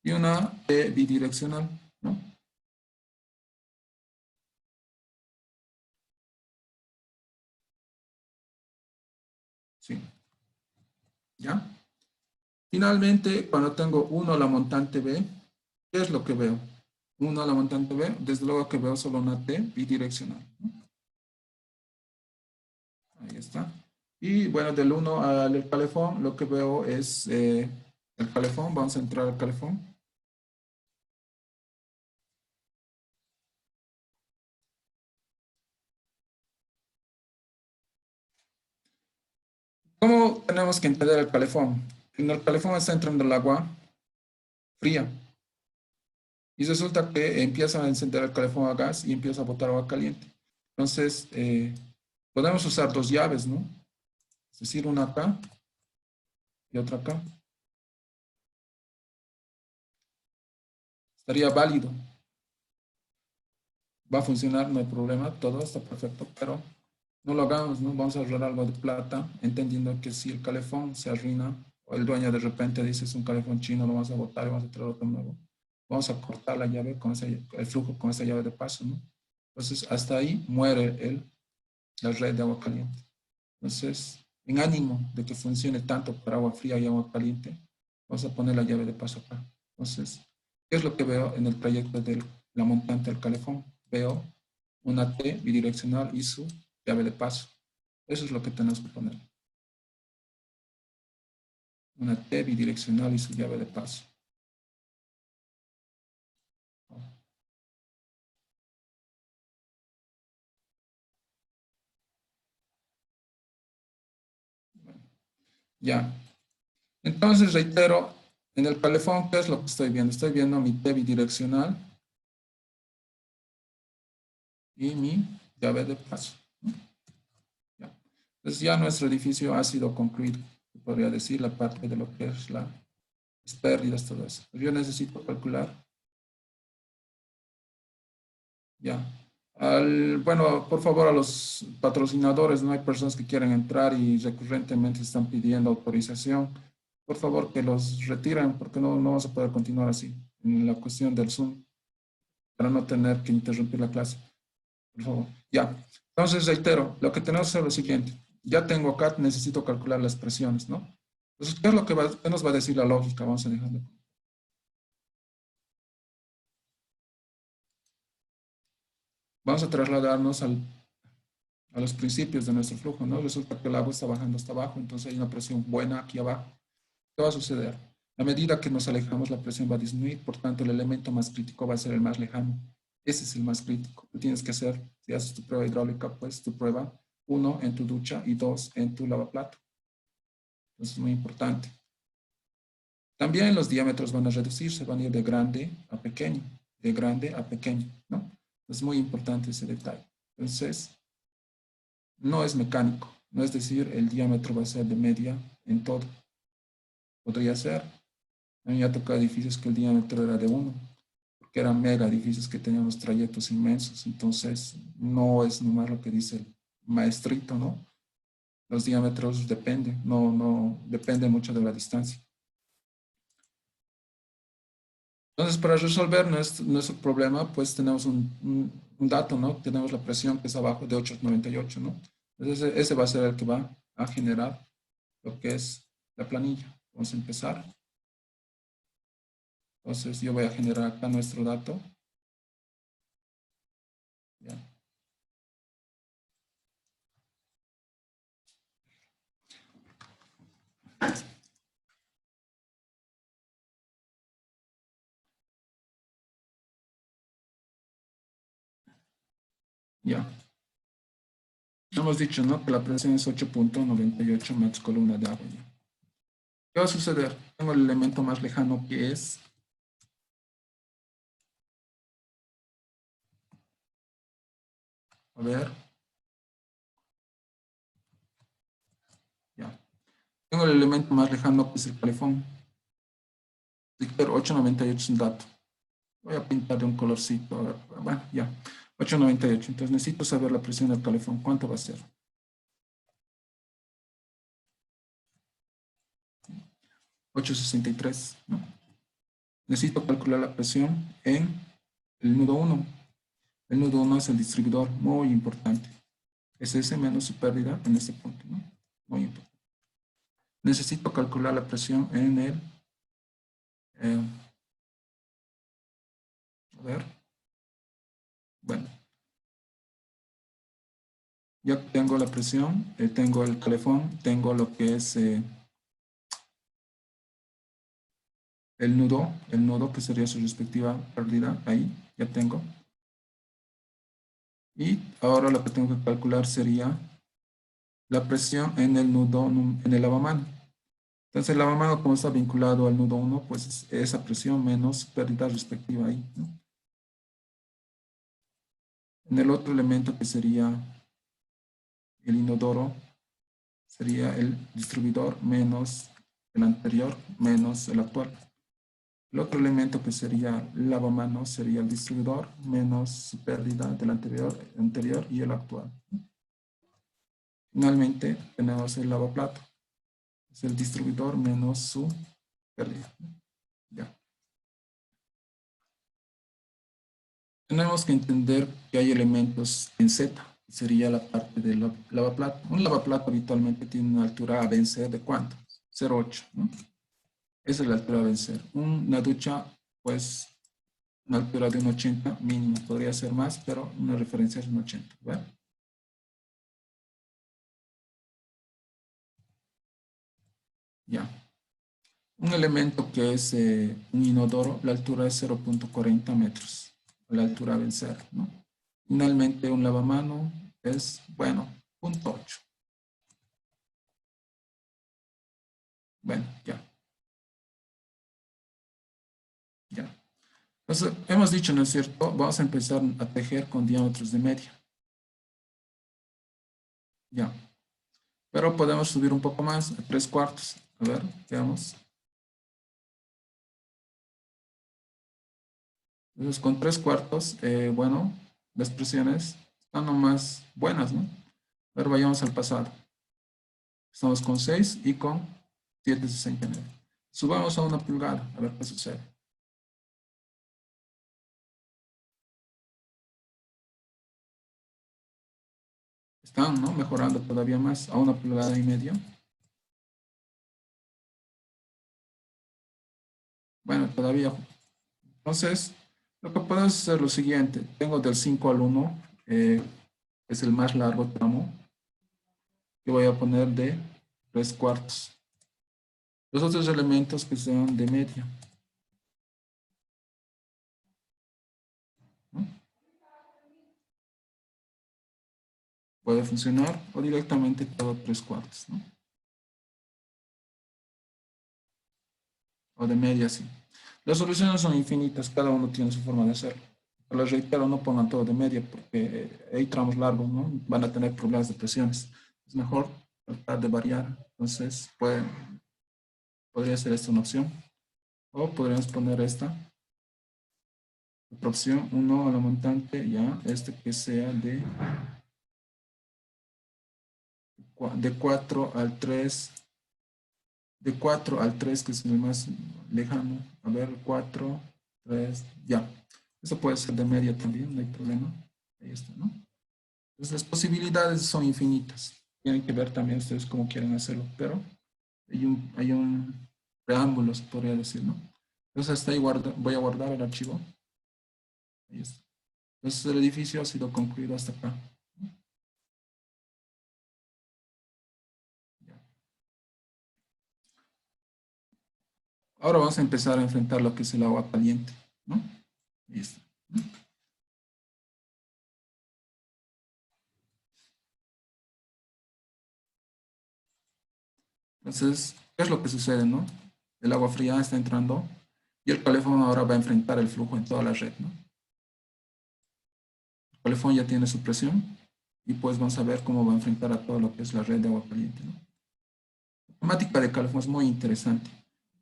y una T bidireccional, ¿no? Sí. ¿Ya? Finalmente, cuando tengo 1 a la montante B, ¿qué es lo que veo? 1 a la montante B, desde luego que veo solo una T bidireccional, ¿no? Ahí está. Y bueno, del 1 al calefón, lo que veo es el calefón. Vamos a entrar al calefón. ¿Cómo tenemos que entender el calefón? En el calefón está entrando el agua fría. Y resulta que empieza a encender el calefón a gas y empieza a botar agua caliente. Entonces, podemos usar dos llaves, ¿no? Es decir, una acá y otra acá. Estaría válido. Va a funcionar, no hay problema, todo está perfecto, pero no lo hagamos, ¿no? Vamos a ahorrar algo de plata, entendiendo que si el calefón se arruina, o el dueño de repente dice es un calefón chino, lo vamos a botar y vamos a traer otro nuevo. Vamos a cortar la llave con el flujo con esa llave de paso, ¿no? Entonces, hasta ahí muere la red de agua caliente. Entonces, en ánimo de que funcione tanto para agua fría y agua caliente, vamos a poner la llave de paso acá. Entonces, ¿qué es lo que veo en el trayecto de la montante al calefón? Veo una T bidireccional y su llave de paso. Eso es lo que tenemos que poner. Una T bidireccional y su llave de paso. Ya. Entonces, reitero, en el calefón, ¿qué es lo que estoy viendo? Estoy viendo mi T bidireccional y mi llave de paso. Ya. Entonces, ya nuestro edificio ha sido concluido. Podría decir la parte de lo que es las pérdidas, todo eso. Yo necesito calcular. Ya. Bueno, por favor, a los patrocinadores, no hay personas que quieran entrar y recurrentemente están pidiendo autorización. Por favor, que los retiren porque no vamos a poder continuar así en la cuestión del Zoom para no tener que interrumpir la clase. Por favor. Ya. Entonces, reitero, lo que tenemos que hacer es lo siguiente. Ya tengo acá, necesito calcular las presiones, ¿no? Entonces, ¿qué es lo que qué nos va a decir la lógica? Vamos a dejarlo. Vamos a trasladarnos a los principios de nuestro flujo, ¿no? Resulta que el agua está bajando hasta abajo, entonces hay una presión buena aquí abajo. ¿Qué va a suceder? A medida que nos alejamos, la presión va a disminuir, por tanto, el elemento más crítico va a ser el más lejano. Ese es el más crítico. Tú tienes que hacer, si haces tu prueba hidráulica, pues tu prueba, 1 en tu ducha y 2 en tu lavaplato. Eso es muy importante. También los diámetros van a reducirse, van a ir de grande a pequeño, de grande a pequeño, ¿no? Es muy importante ese detalle. Entonces, no es mecánico, no es decir, el diámetro va a ser de media en todo. Podría ser. A mí me ha tocado edificios que el diámetro era de 1, porque eran mega edificios que tenían unos trayectos inmensos. Entonces, no es nomás lo que dice el maestrito, ¿no? Los diámetros dependen, no depende mucho de la distancia. Entonces, para resolver nuestro problema, pues tenemos un dato, ¿no? Tenemos la presión que es abajo de 898, ¿no? Entonces, ese va a ser el que va a generar lo que es la planilla. Vamos a empezar. Entonces, yo voy a generar acá nuestro dato. Ya. Ya. Hemos dicho, ¿no? Que la presión es 8.98 metros columna de agua. Ya. ¿Qué va a suceder? Tengo el elemento más lejano que es a ver. Ya. Tengo el elemento más lejano que es el calefón. Pero 898 es un dato. Voy a pintar de un colorcito. A ver. Bueno, ya. 898. Entonces necesito saber la presión del calefón. ¿Cuánto va a ser? 863, ¿no? Necesito calcular la presión en el nudo 1. El nudo 1 es el distribuidor, muy importante. Es ese menos su pérdida en este punto, ¿no? Muy importante. Necesito calcular la presión en el... a ver. Bueno. Ya tengo la presión, tengo el calefón, tengo lo que es el nudo que sería su respectiva pérdida, ahí ya tengo. Y ahora lo que tengo que calcular sería la presión en el nudo, en el lavamano. Entonces el lavamano, como está vinculado al nudo 1, pues es esa presión menos pérdida respectiva ahí, ¿no? En el otro elemento que sería el inodoro, sería el distribuidor menos el anterior menos el actual. El otro elemento que sería lavamanos sería el distribuidor menos su pérdida del anterior y el actual. Finalmente tenemos el lavaplato. Es el distribuidor menos su pérdida. Ya. Tenemos que entender que hay elementos en Z, que sería la parte del lavaplato. Un lavaplato habitualmente tiene una altura a vencer de ¿cuánto? 0,8, ¿no? Esa es la altura a vencer. Una ducha, pues, una altura de un 80 mínimo. Podría ser más, pero una referencia es un 80, ¿verdad? Un elemento que es un inodoro, la altura es 0.40 metros, la altura a vencer, ¿no? Finalmente, un lavamano es, bueno, 0.8. Bueno, ya, ya. Entonces, hemos dicho, ¿no es cierto? Vamos a empezar a tejer con diámetros de media. Ya. Pero podemos subir un poco más, a 3/4. A ver, veamos. Entonces, con 3/4, bueno, las presiones están nomás buenas, ¿no? A ver, vayamos al pasado. Estamos con 6 y con 7,69. Subamos a 1 pulgada, a ver qué sucede. Están, ¿no? Mejorando todavía más a 1,5 pulgadas. Bueno, todavía. Entonces, lo que puedo hacer es lo siguiente. Tengo del 5 al 1, es el más largo tramo, que voy a poner de 3/4. Los otros elementos que sean de media, ¿no? Puede funcionar o directamente todo 3/4, ¿no? O de media, sí. Las soluciones son infinitas, cada uno tiene su forma de hacerlo. Pero les reitero, no pongan todo de media porque hay tramos largos, ¿no? Van a tener problemas de presiones. Es mejor tratar de variar. Entonces, podría ser esta una opción. O podríamos poner esta. Otra opción, uno a la montante, ya, este que sea de 4 al 3, de 4 al 3, que es el más lejano. A ver, 4, 3, ya. Eso puede ser de media también, no hay problema. Ahí está, ¿no? Entonces las posibilidades son infinitas. Tienen que ver también ustedes cómo quieren hacerlo, pero hay un preámbulo, se podría decir, ¿no? Entonces hasta ahí voy a guardar el archivo. Ahí está. Entonces el edificio ha sido concluido hasta acá. Ahora vamos a empezar a enfrentar lo que es el agua caliente, ¿no? Ahí está. Entonces, ¿qué es lo que sucede, no? El agua fría está entrando y el calefón ahora va a enfrentar el flujo en toda la red, ¿no? El calefón ya tiene su presión y pues vamos a ver cómo va a enfrentar a todo lo que es la red de agua caliente, ¿no? La temática de calefón es muy interesante.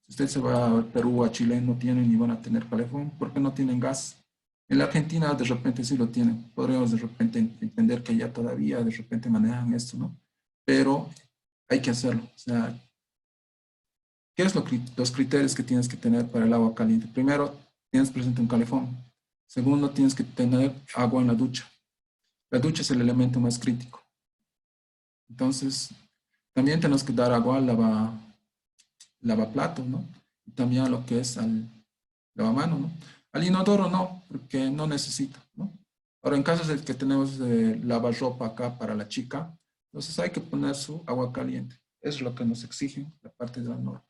Si usted se va a Perú, a Chile, no tienen ni van a tener calefón porque no tienen gas. En la Argentina de repente sí lo tienen. Podríamos de repente entender que ya todavía de repente manejan esto, ¿no? Pero hay que hacerlo. O sea, ¿qué es los criterios que tienes que tener para el agua caliente? Primero, tienes presente un calefón. Segundo, tienes que tener agua en la ducha. La ducha es el elemento más crítico. Entonces, también tenemos que dar agua al lavaplatos, ¿no? Y también a lo que es al lavamano, ¿no? Al inodoro no, porque no necesita, ¿no? Ahora, en caso de que tenemos lavarropa acá para la chica, entonces hay que poner su agua caliente. Es lo que nos exigen la parte de la norma.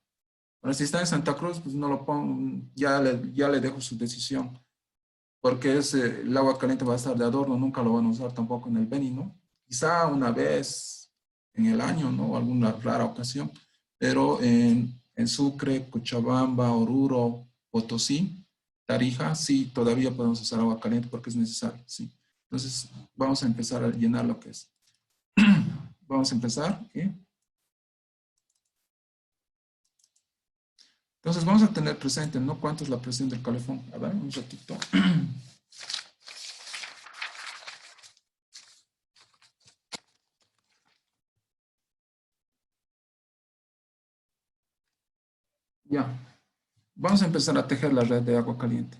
Ahora, si está en Santa Cruz, pues no lo pongo, ya le dejo su decisión, porque el agua caliente va a estar de adorno, nunca lo van a usar tampoco en el Beni, ¿no? Quizá una vez en el año, ¿no? Alguna rara ocasión, pero en Sucre, Cochabamba, Oruro, Potosí, Tarija, sí, todavía podemos usar agua caliente porque es necesario, sí. Entonces, vamos a empezar a llenar lo que es. Vamos a empezar, ¿sí? Entonces vamos a tener presente, ¿no? ¿Cuánto es la presión del calefón? A ver, un ratito. Ya. Vamos a empezar a tejer la red de agua caliente.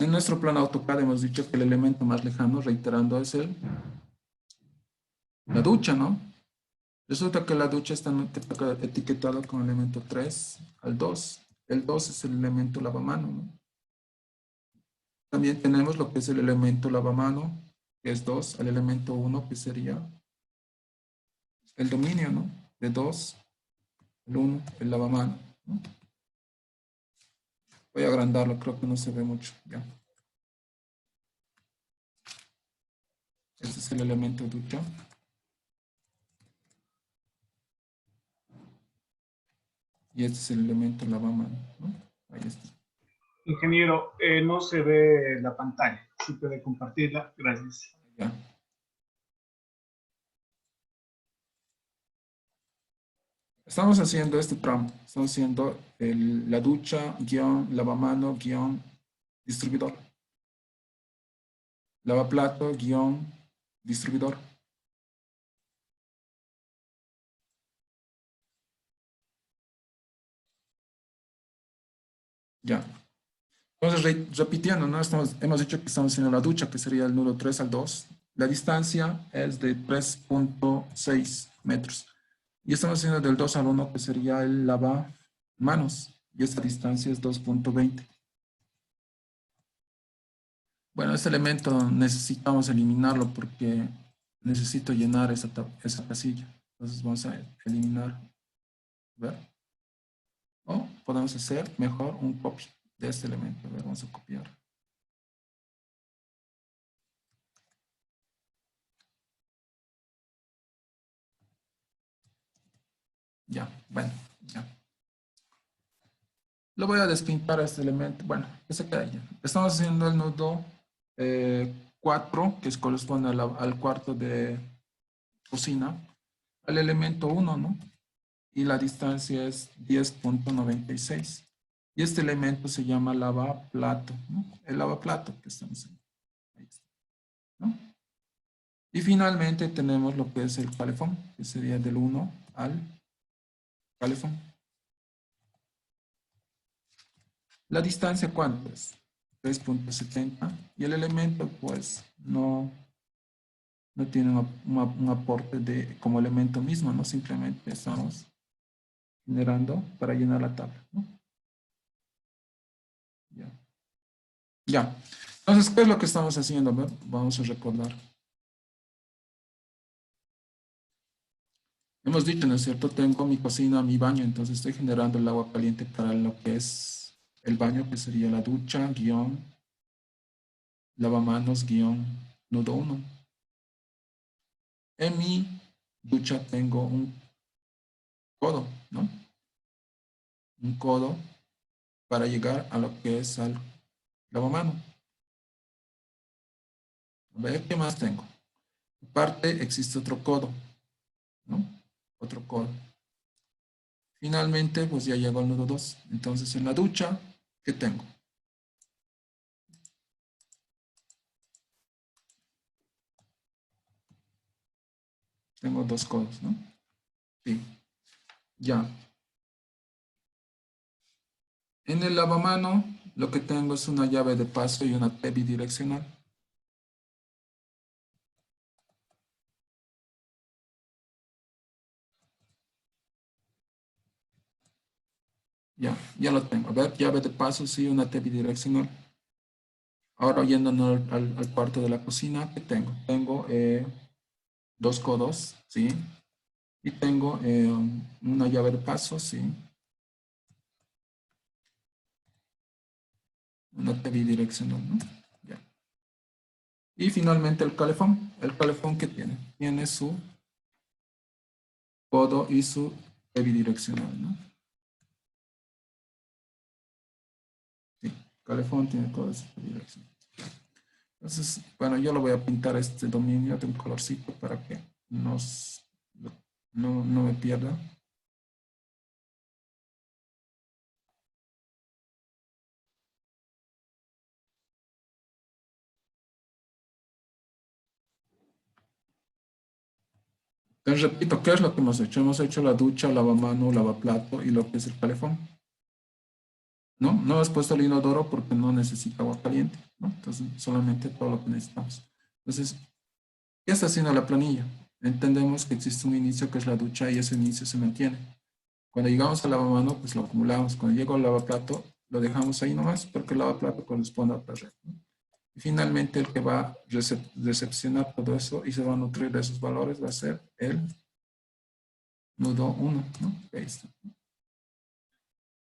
En nuestro plan AutoCAD hemos dicho que el elemento más lejano, reiterando, es la ducha, ¿no? Resulta que la ducha está etiquetada con el elemento 3 al 2. El 2 es el elemento lavamano, ¿no? También tenemos lo que es el elemento lavamano, que es 2, al elemento 1, que sería el dominio, ¿no? De 2, el 1, el lavamano, ¿no? Voy a agrandarlo, creo que no se ve mucho, ya. Este es el elemento ducha. Y este es el elemento lavamano, ¿no? Ahí está. Ingeniero, no se ve la pantalla. Si puede compartirla, gracias. Ya. Estamos haciendo este tramo. Estamos haciendo la ducha, guión, lavamano, guión, distribuidor. Lavaplato, guión, distribuidor. Ya. Entonces, repitiendo, ¿no? Hemos dicho que estamos haciendo la ducha, que sería el nudo 3 al 2. La distancia es de 3.6 metros. Y estamos haciendo del 2 al 1, que sería el lavamanos. Y esta distancia es 2.20. Bueno, este elemento necesitamos eliminarlo porque necesito llenar esa casilla. Entonces vamos a eliminar. ¿Ver? O podemos hacer mejor un copy de este elemento. A ver, vamos a copiar. Ya, bueno, ya. Lo voy a despintar a este elemento. Bueno, que se queda ya. Estamos haciendo el nudo 4, que corresponde al cuarto de cocina, al elemento 1, ¿no? Y la distancia es 10.96. Y este elemento se llama lavaplato, ¿no? El lavaplato que estamos haciendo. Ahí está, ¿no? Y finalmente tenemos lo que es el calefón, que sería del 1 al calefón. La distancia, ¿cuánto es? 3.70. Y el elemento, pues, no tiene un aporte como elemento mismo, ¿no? Simplemente estamos generando para llenar la tabla, ¿no? Ya. Ya. Entonces, ¿qué es lo que estamos haciendo? Vamos a recordar. Hemos dicho, ¿no es cierto? Tengo mi cocina, mi baño, entonces estoy generando el agua caliente para lo que es el baño, que sería la ducha, guión, lavamanos, guión, nudo 1. En mi ducha tengo un codo, ¿no? Un codo para llegar a lo que es al lavamano. A ver, ¿qué más tengo? Aparte existe otro codo, ¿no? Otro codo. Finalmente, pues ya llegó al nudo 2. Entonces, en la ducha, ¿qué tengo? Tengo dos codos, ¿no? Sí. Ya. En el lavamano, lo que tengo es una llave de paso y una T bidireccional. Ya lo tengo. A ver, llave de paso, sí, una T bidireccional. Ahora yendo al cuarto de la cocina, ¿qué tengo? Tengo dos codos, ¿sí? Y tengo una llave de paso, ¿sí? Una T bidireccional, ¿no? Ya. Y finalmente el calefón. ¿El calefón qué tiene? Tiene su codo y su T bidireccional, ¿no? Sí, calefón tiene codo y su T bidireccional. Entonces, bueno, yo lo voy a pintar este dominio de un colorcito para que no me pierda. Entonces, repito, ¿qué es lo que hemos hecho? Hemos hecho la ducha, lavamano, lavaplato y lo que es el calefón. ¿No? No hemos puesto el inodoro porque no necesita agua caliente, ¿no? Entonces, solamente todo lo que necesitamos. Entonces, ¿qué está haciendo la planilla? Entendemos que existe un inicio que es la ducha y ese inicio se mantiene. Cuando llegamos al lavamano, pues lo acumulamos. Cuando llego al lavaplato, lo dejamos ahí nomás porque el lavaplato corresponde a otra red, ¿no? Y finalmente el que va a recepcionar todo eso y se va a nutrir de esos valores va a ser el nudo 1, ¿no? Ahí está.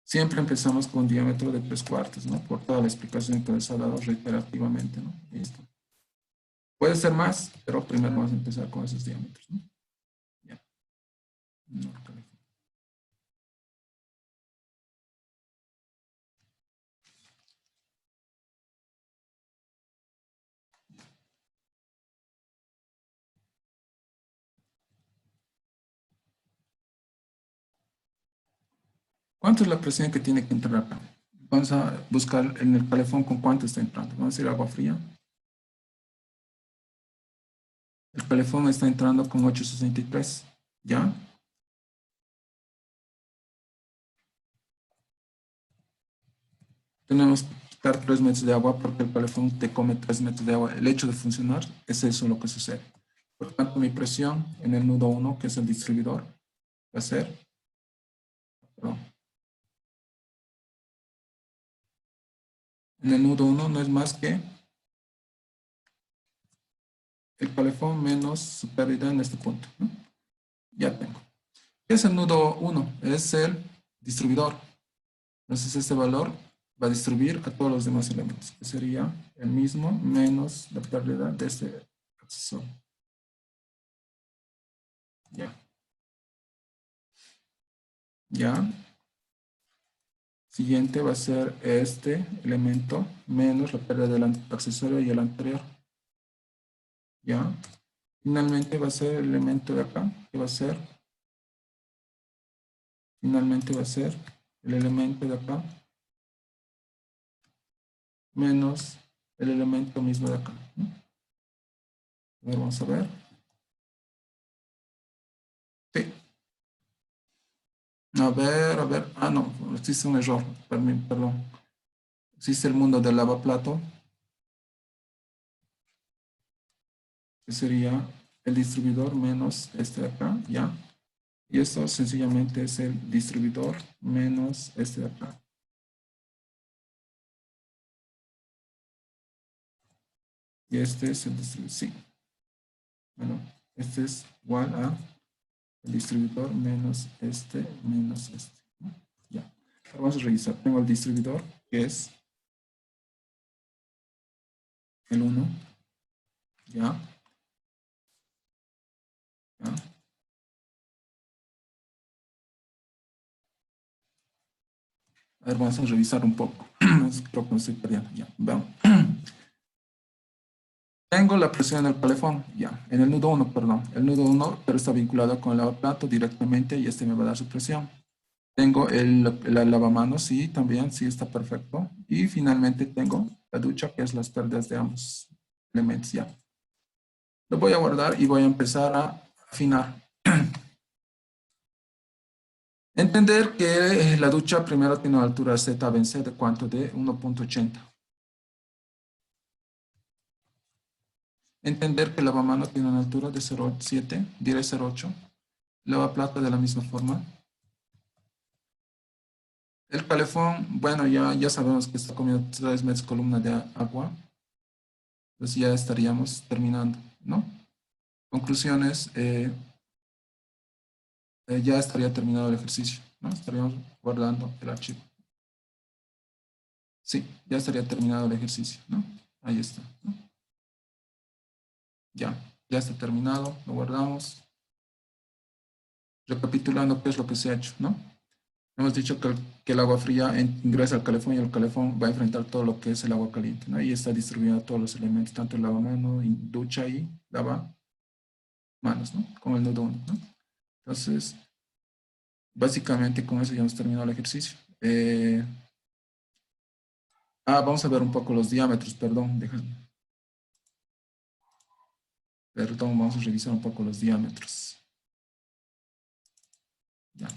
Siempre empezamos con un diámetro de 3/4, ¿no? Por toda la explicación que les he dado reiterativamente, ¿no? Listo. Puede ser más, pero primero vamos a empezar con esos diámetros, ¿no? Ya. No, ¿cuánto es la presión que tiene que entrar acá? Vamos a buscar en el calefón con cuánto está entrando. Vamos a ir a agua fría. El calefón está entrando con 863. ¿Ya? Tenemos que quitar 3 metros de agua porque el calefón te come 3 metros de agua. El hecho de funcionar es eso lo que sucede. Por tanto, mi presión en el nudo 1, que es el distribuidor, va a ser, perdón, en el nudo 1 no es más que el calefón menos su pérdida en este punto, ¿no? Ya tengo. ¿Qué es el nudo 1? Es el distribuidor. Entonces este valor va a distribuir a todos los demás elementos, que sería el mismo menos la pérdida de este accesorio. Ya. Ya. Siguiente va a ser este elemento menos la pérdida del accesorio y el anterior. Ya. Finalmente va a ser el elemento de acá, que va a ser, finalmente va a ser el elemento de acá menos el elemento mismo de acá, ¿no? A ver, vamos a ver. Sí. A ver. Ah, no, existe un error. Perdón. Existe el mundo del lavaplato, que sería el distribuidor menos este de acá, ¿ya? Y esto sencillamente es el distribuidor menos este de acá. Y este es el distribuidor, sí. Bueno, este es igual a el distribuidor menos este, ¿no? Ya. Ahora vamos a revisar. Tengo el distribuidor, que es el 1, ¿ya? ¿Ya? A ver, vamos a revisar un poco. Creo que me estoy perdiendo. Ya, veamos. Tengo la presión en el calefón, ya, en el nudo 1, perdón. El nudo 1, pero está vinculado con el lavaplato directamente y este me va a dar su presión. Tengo el lavamanos, sí, también, sí, está perfecto. Y finalmente tengo la ducha, que es las pérdidas de ambos elementos, ya. Lo voy a guardar y voy a empezar a afinar. Entender que la ducha primero tiene una altura Z C de cuánto, de 1.80. Entender que el lavamanos tiene una altura de 0.7, diré 0.8. Lavaplato de la misma forma. El calefón, bueno, ya sabemos que está comiendo 3 metros columna de agua. Pues ya estaríamos terminando, ¿no? Conclusiones, ya estaría terminado el ejercicio, ¿no? Estaríamos guardando el archivo. Sí, ya estaría terminado el ejercicio, ¿no? Ahí está, ¿no? Ya está terminado, lo guardamos. Recapitulando qué es lo que se ha hecho, ¿no? Hemos dicho que el agua fría ingresa al calefón y el calefón va a enfrentar todo lo que es el agua caliente, ¿no? Y está distribuido a todos los elementos, tanto el lavamanos, ducha y lavamanos, ¿no? Con el nudo 1, ¿no? Entonces, básicamente con eso ya hemos terminado el ejercicio. Vamos a ver un poco los diámetros, perdón, perdón, vamos a revisar un poco los diámetros. Ya.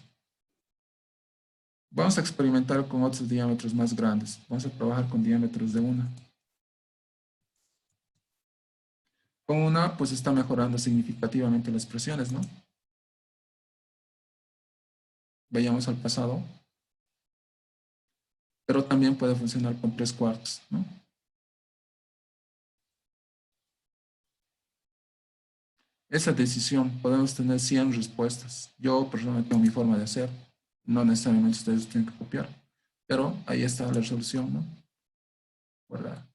Vamos a experimentar con otros diámetros más grandes. Vamos a trabajar con diámetros de 1. Con 1, pues está mejorando significativamente las presiones, ¿no? Vayamos al pasado. Pero también puede funcionar con 3/4, ¿no? esa decisión. Podemos tener 100 respuestas. Yo personalmente tengo mi forma de hacer. No necesariamente ustedes tienen que copiar. Pero ahí está la resolución, ¿no? Voilà.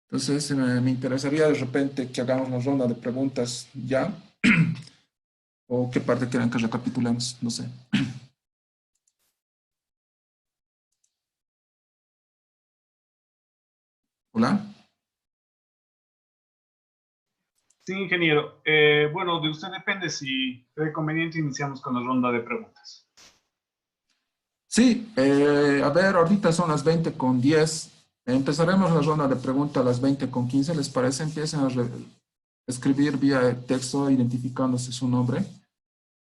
Entonces, me interesaría de repente que hagamos una ronda de preguntas ya. ¿O qué parte quieren que recapitulemos? No sé. Hola. Sí, ingeniero. Bueno, de usted depende si cree conveniente iniciamos con la ronda de preguntas. Sí, a ver, ahorita son las 20:10. Empezaremos la ronda de preguntas a las 20:15. ¿Les parece? Empiecen a escribir vía texto identificándose su nombre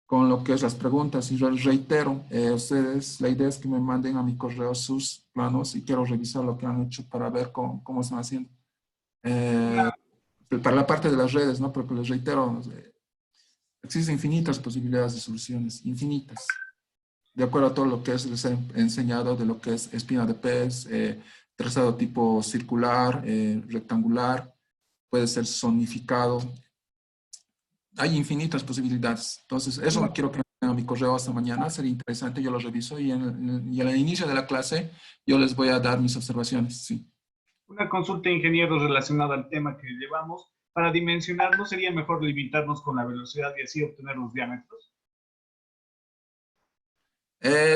con lo que es las preguntas. Y reitero, ustedes, la idea es que me manden a mi correo sus planos y quiero revisar lo que han hecho para ver cómo están haciendo. Eh, para la parte de las redes, ¿no? Porque les reitero, existen infinitas posibilidades de soluciones, infinitas, de acuerdo a todo lo que les he enseñado de lo que es espina de pez, trazado tipo circular, rectangular, puede ser zonificado. Hay infinitas posibilidades. Entonces, eso Una, quiero que me tengan mi correo hasta mañana. Sería interesante, yo lo reviso y al inicio de la clase yo les voy a dar mis observaciones. Sí. una consulta, ingeniero, relacionada al tema que llevamos. Para dimensionar, ¿no sería mejor limitarnos con la velocidad y así obtener los diámetros?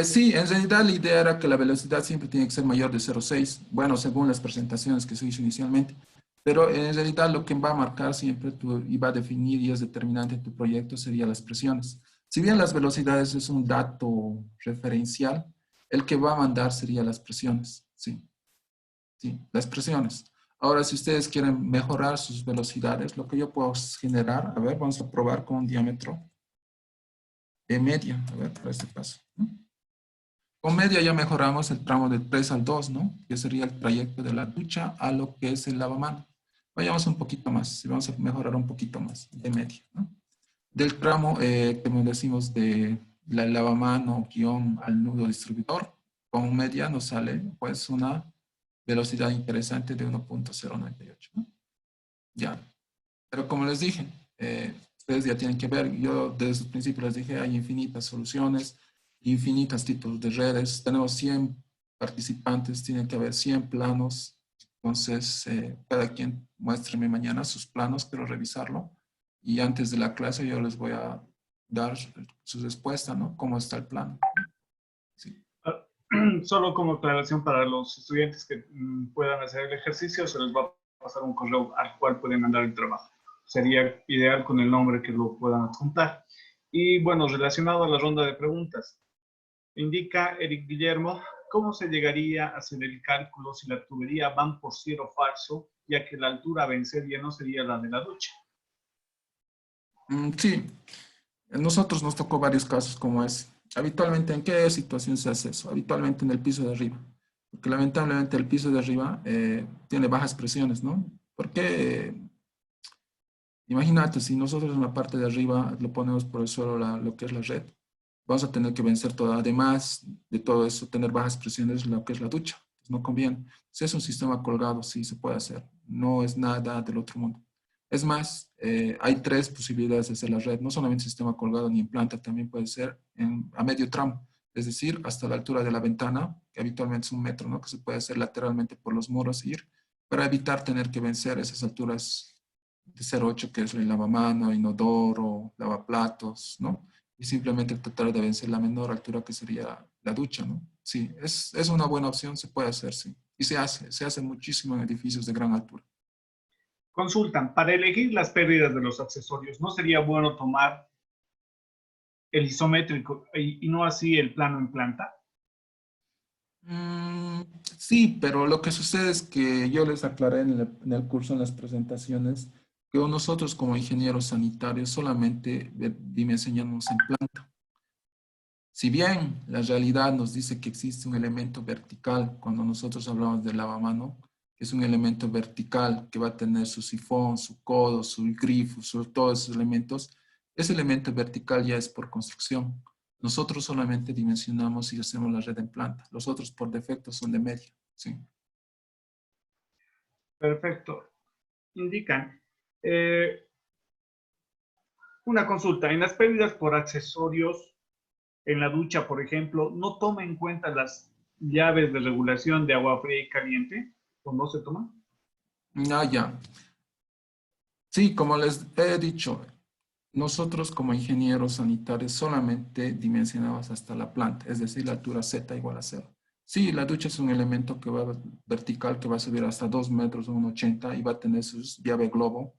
Sí, en realidad la idea era que la velocidad siempre tiene que ser mayor de 0,6, bueno, según las presentaciones que se hizo inicialmente, pero en realidad lo que va a marcar siempre y va a definir y es determinante en tu proyecto serían las presiones. Si bien las velocidades es un dato referencial, el que va a mandar sería las presiones, sí, sí, las presiones. Ahora, si ustedes quieren mejorar sus velocidades, lo que yo puedo generar, a ver, vamos a probar con un diámetro de media, a ver, para este paso, ¿no? Con media ya mejoramos el tramo del 3 al 2, ¿no? Que sería el trayecto de la ducha a lo que es el lavamanos. Vayamos un poquito más, vamos a mejorar un poquito más de media, ¿no? Del tramo, como decimos, de la lavamano guión al nudo distribuidor, con media nos sale pues una velocidad interesante de 1.098, ¿no? Ya, pero como les dije, ustedes ya tienen que ver, yo desde el principio les dije, hay infinitas soluciones, infinitos tipos de redes, tenemos 100 participantes, tienen que haber 100 planos, entonces cada quien muéstreme mañana sus planos, quiero revisarlo, y antes de la clase yo les voy a dar su respuesta, ¿no? ¿Cómo está el plano? Sí. Solo como aclaración para los estudiantes que puedan hacer el ejercicio, se les va a pasar un correo al cual pueden mandar el trabajo. Sería ideal con el nombre que lo puedan adjuntar. Y bueno, relacionado a la ronda de preguntas, indica Eric Guillermo, ¿cómo se llegaría a hacer el cálculo si la tubería van por cielo falso, ya que la altura a vencer ya no sería la de la ducha? Sí, a nosotros nos tocó varios casos como ese. Habitualmente, ¿en qué situación se hace eso? Habitualmente en el piso de arriba. Porque lamentablemente el piso de arriba tiene bajas presiones, ¿no? Porque imagínate, si nosotros en la parte de arriba lo ponemos por el suelo lo que es la red, vamos a tener que vencer todo. Además de todo eso, tener bajas presiones lo que es la ducha. Pues no conviene. Si es un sistema colgado, sí se puede hacer. No es nada del otro mundo. Es más, hay tres posibilidades de hacer la red. No solamente sistema colgado ni en planta, también puede ser a medio tramo. Es decir, hasta la altura de la ventana, que habitualmente es 1 metro, ¿no? Que se puede hacer lateralmente por los muros ir para evitar tener que vencer esas alturas de 0,8, que es el lavamano, inodoro, lavaplatos, ¿no? Y simplemente tratar de vencer la menor altura que sería la ducha, ¿no? Sí, es una buena opción, se puede hacer, sí. Y se hace muchísimo en edificios de gran altura. Consultan, para elegir las pérdidas de los accesorios, ¿no sería bueno tomar el isométrico y no así el plano en planta? Sí, pero lo que sucede es que yo les aclaré en el curso, en las presentaciones, que nosotros como ingenieros sanitarios solamente dimensionamos en planta. Si bien la realidad nos dice que existe un elemento vertical, cuando nosotros hablamos del lavamano, que es un elemento vertical que va a tener su sifón, su codo, su grifo, todos esos elementos, ese elemento vertical ya es por construcción. Nosotros solamente dimensionamos y hacemos la red en planta. Los otros por defecto son de media. ¿Sí? Perfecto. Indican, eh, Una consulta, en las pérdidas por accesorios en la ducha, por ejemplo, ¿no toma en cuenta las llaves de regulación de agua fría y caliente? ¿O no se toma? Ah, ya. Sí, como les he dicho, nosotros como ingenieros sanitarios solamente dimensionamos hasta la planta, es decir, la altura Z igual a cero. Sí, la ducha es un elemento que va vertical, que va a subir hasta 2 metros o 1,80 y va a tener su llave globo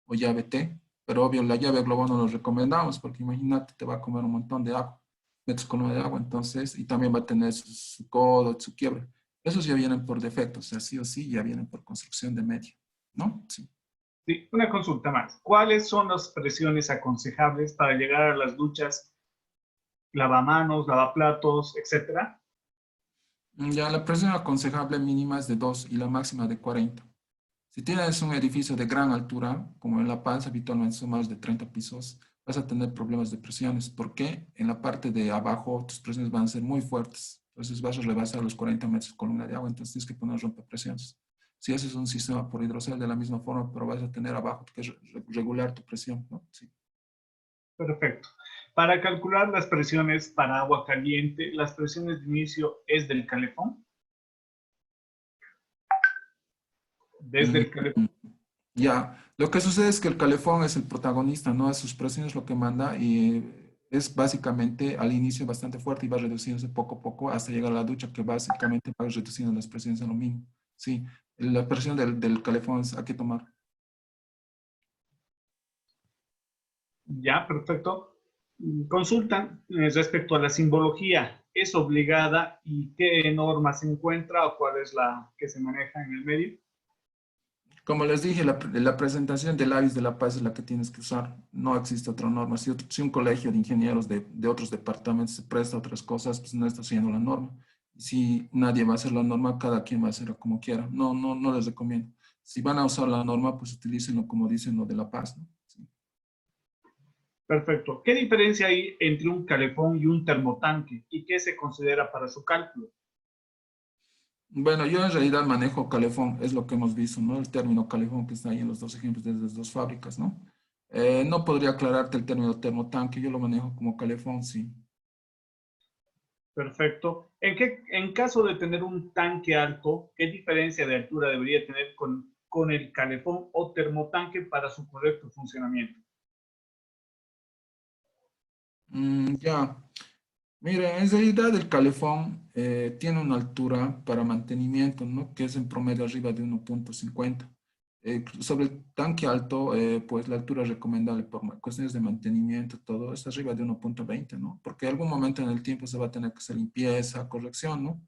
o llave T, pero obvio la llave globo no lo recomendamos porque imagínate, te va a comer un montón de agua, metros con de agua, entonces, y también va a tener su codo, su quiebre. Esos ya vienen por defecto, o sea, sí o sí ya vienen por construcción de medio, ¿no? Sí. Sí, una consulta más. ¿Cuáles son las presiones aconsejables para llegar a las duchas, lavamanos, lavaplatos, etcétera? Ya la presión aconsejable mínima es de 2 y la máxima de 40. Si tienes un edificio de gran altura, como en La Paz, habitualmente son más de 30 pisos, vas a tener problemas de presiones. ¿Por qué? En la parte de abajo tus presiones van a ser muy fuertes. Entonces vas a rebasar los 40 metros de columna de agua, entonces tienes que poner rompepresiones. Si haces un sistema por hidrocel de la misma forma, pero vas a tener abajo que regular tu presión, ¿no? Sí. Perfecto. Para calcular las presiones para agua caliente, las presiones de inicio es del calefón, desde Mm, el calefón. Ya, lo que sucede es que el calefón es el protagonista, ¿no? A sus presiones lo que manda y es básicamente al inicio bastante fuerte y va reduciéndose poco a poco hasta llegar a la ducha que básicamente va reduciendo las presiones a lo mínimo. Sí, la presión del calefón es hay que tomar. Ya, perfecto. Consultan respecto a la simbología. ¿Es obligada y qué norma se encuentra o cuál es la que se maneja en el medio? Como les dije, la presentación del AVIS de La Paz es la que tienes que usar. No existe otra norma. Si un colegio de ingenieros de otros departamentos se presta a otras cosas, pues no está haciendo la norma. Si nadie va a hacer la norma, cada quien va a hacerlo como quiera. No, no, no les recomiendo. Si van a usar la norma, pues utilícenlo como dicen lo de La Paz, ¿no? Sí. Perfecto. ¿Qué diferencia hay entre un calefón y un termotanque y qué se considera para su cálculo? Bueno, yo en realidad manejo calefón, es lo que hemos visto, ¿no? El término calefón que está ahí en los dos ejemplos de las dos fábricas, ¿no? No podría aclararte el término termotanque, yo lo manejo como calefón, sí. Perfecto. En caso de tener un tanque alto, qué diferencia de altura debería tener con el calefón o termotanque para su correcto funcionamiento? Ya. Mira, en realidad el calefón tiene una altura para mantenimiento, ¿no? Que es en promedio arriba de 1,50. Sobre el tanque alto, pues la altura recomendable por cuestiones de mantenimiento, todo es arriba de 1,20, ¿no? Porque algún momento en el tiempo se va a tener que hacer limpieza, corrección, ¿no?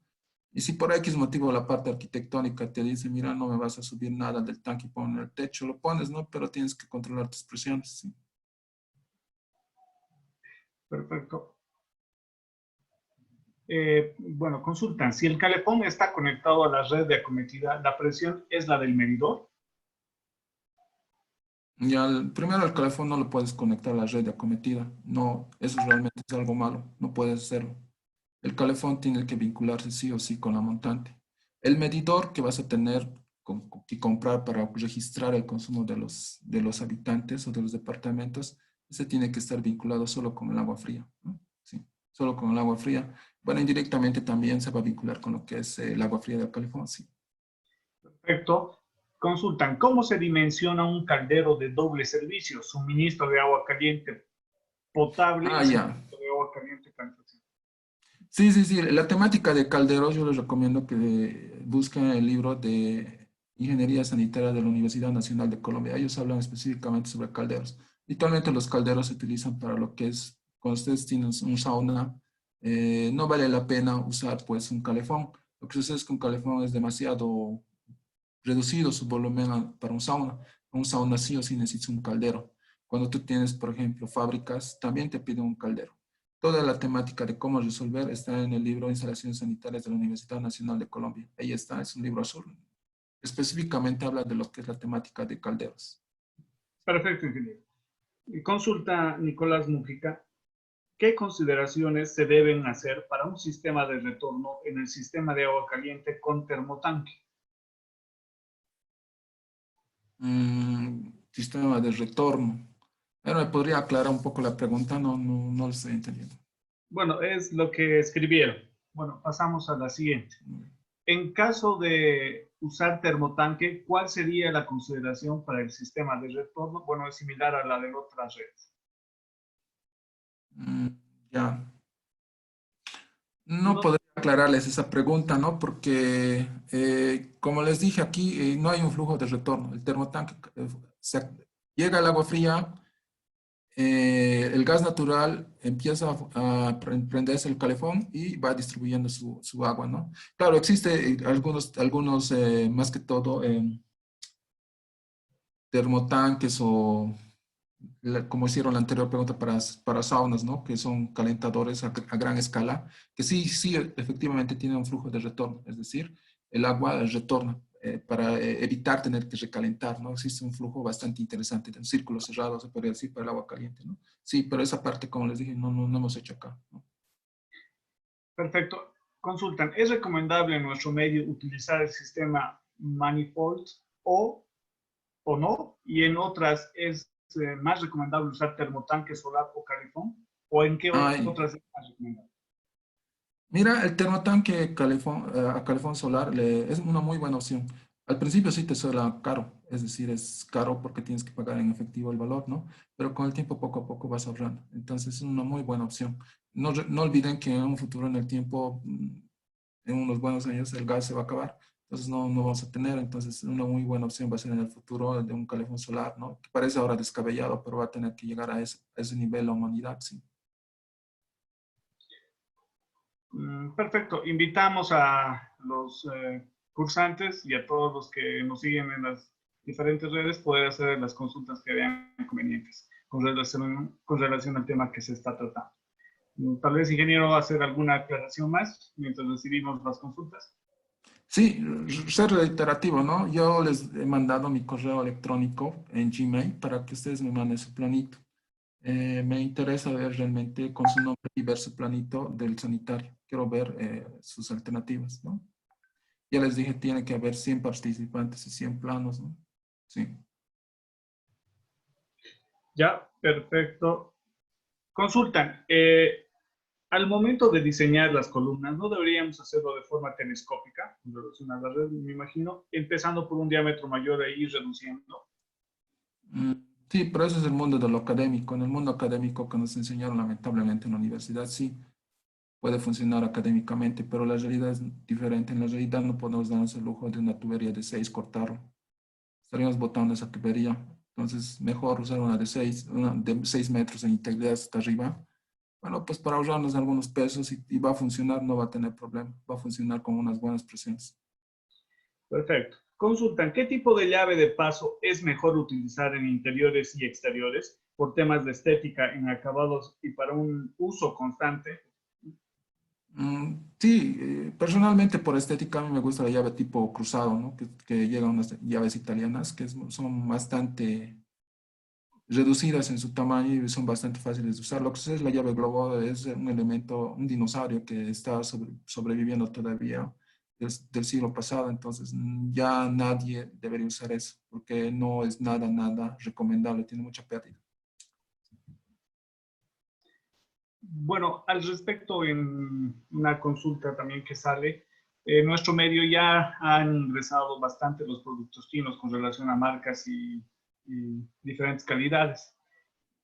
Y si por X motivo la parte arquitectónica te dice, mira, no me vas a subir nada del tanque y poner el techo, lo pones, ¿no? Pero tienes que controlar tus presiones, ¿sí? Perfecto. Bueno, consultan, si el calefón está conectado a la red de acometida, ¿la presión es la del medidor? Ya, primero el calefón no lo puedes conectar a la red de acometida. No, eso realmente es algo malo. No puedes hacerlo. El calefón tiene que vincularse sí o sí con la montante. El medidor que vas a tener que comprar para registrar el consumo de los habitantes o de los departamentos, ese tiene que estar vinculado solo con el agua fría, ¿no? Sí, solo con el agua fría. Bueno, indirectamente también se va a vincular con lo que es el agua fría del calefón, sí. Perfecto. Consultan, ¿cómo se dimensiona un caldero de doble servicio? Suministro de agua caliente potable Ah, y ya. suministro de agua caliente calefacción. Sí, sí, sí. La temática de calderos yo les recomiendo que busquen el libro de Ingeniería Sanitaria de la Universidad Nacional de Colombia. Ellos hablan específicamente sobre calderos. Actualmente los calderos se utilizan para lo que es, cuando ustedes tienen un sauna, no vale la pena usar pues un calefón. Lo que sucede es que un calefón es demasiado reducido su volumen para un sauna. Un sauna sí o sí necesita un caldero. Cuando tú tienes, por ejemplo, fábricas, también te piden un caldero. Toda la temática de cómo resolver está en el libro Instalaciones Sanitarias de la Universidad Nacional de Colombia. Ahí está, es un libro azul. Específicamente habla de lo que es la temática de calderos. Perfecto, ingeniero. Consulta Nicolás Mujica, ¿qué consideraciones se deben hacer para un sistema de retorno en el sistema de agua caliente con termotanque? Sistema de retorno. Pero me podría aclarar un poco la pregunta, no lo estoy entendiendo. Bueno, es lo que escribieron. Bueno, pasamos a la siguiente. En caso de usar termotanque, ¿cuál sería la consideración para el sistema de retorno? Bueno, es similar a la de otras redes. Mm, ya. No No, podría aclararles esa pregunta, ¿no? Porque, como les dije aquí, no hay un flujo de retorno. El termotanque, llega el agua fría, el gas natural empieza a prenderse el calefón y va distribuyendo su agua, ¿no? Claro, existe algunos más que todo, termotanques o como hicieron la anterior pregunta para saunas, ¿no? Que son calentadores a gran escala, que sí, efectivamente tienen un flujo de retorno, es decir, el agua retorna para evitar tener que recalentar, ¿no? Existe un flujo bastante interesante, de un círculo cerrado, se podría decir, para el agua caliente, ¿no? Sí, pero esa parte, como les dije, no hemos hecho acá, ¿no? perfecto. Consultan, ¿es recomendable en nuestro medio utilizar el sistema Manifold o no? Y en otras, ¿es más recomendable usar termotanque solar o calefón? ¿O en qué Ay, otras es más recomendable? mira, el termotanque a calefón solar es una muy buena opción. Al principio sí te suena caro, es decir, es caro porque tienes que pagar en efectivo el valor, ¿no? Pero con el tiempo poco a poco vas ahorrando. Entonces es una muy buena opción. No olviden que en un futuro, en el tiempo, en unos buenos años, el gas se va a acabar. Entonces no vamos a tener. Entonces una muy buena opción va a ser en el futuro de un calefón solar, ¿no? Que parece ahora descabellado, pero va a tener que llegar a ese nivel la humanidad, sí. Perfecto. Invitamos a los cursantes y a todos los que nos siguen en las diferentes redes poder hacer las consultas que vean convenientes con relación al tema que se está tratando. Tal vez, ingeniero, va a hacer alguna aclaración más mientras recibimos las consultas. Sí, ser reiterativo, ¿no? Yo les he mandado mi correo electrónico en Gmail para que ustedes me manden su planito. Me interesa ver realmente con su nombre y ver su planito del sanitario. Quiero ver sus alternativas, ¿no? Ya les dije, tiene que haber 100 participantes y 100 planos, ¿no? Sí. Ya, perfecto. Consultan, al momento de diseñar las columnas, ¿no deberíamos hacerlo de forma telescópica, en relación a la red, me imagino, empezando por un diámetro mayor e ir reduciendo? Mm, sí, pero ese es el mundo de lo académico. En el mundo académico que nos enseñaron lamentablemente en la universidad, sí, puede funcionar académicamente, pero la realidad es diferente. En la realidad no podemos darnos el lujo de una tubería de 6 cortarlo. Estaríamos botando esa tubería. Entonces, mejor usar una de 6 metros en integridad hasta arriba. Bueno, pues para ahorrarnos algunos pesos y va a funcionar, no va a tener problema. Va a funcionar con unas buenas presiones. Perfecto. Consultan, ¿qué tipo de llave de paso es mejor utilizar en interiores y exteriores por temas de estética en acabados y para un uso constante? Sí, personalmente por estética a mí me gusta la llave tipo cruzado, ¿no? Que llegan unas llaves italianas son bastante reducidas en su tamaño y son bastante fáciles de usar. Lo que es la llave globo es un elemento, un dinosaurio que está sobreviviendo todavía del siglo pasado, entonces ya nadie debería usar eso porque no es nada recomendable, tiene mucha pérdida. Bueno, al respecto, en una consulta también que sale, nuestro medio ya han ingresado bastante los productos chinos con relación a marcas y diferentes calidades.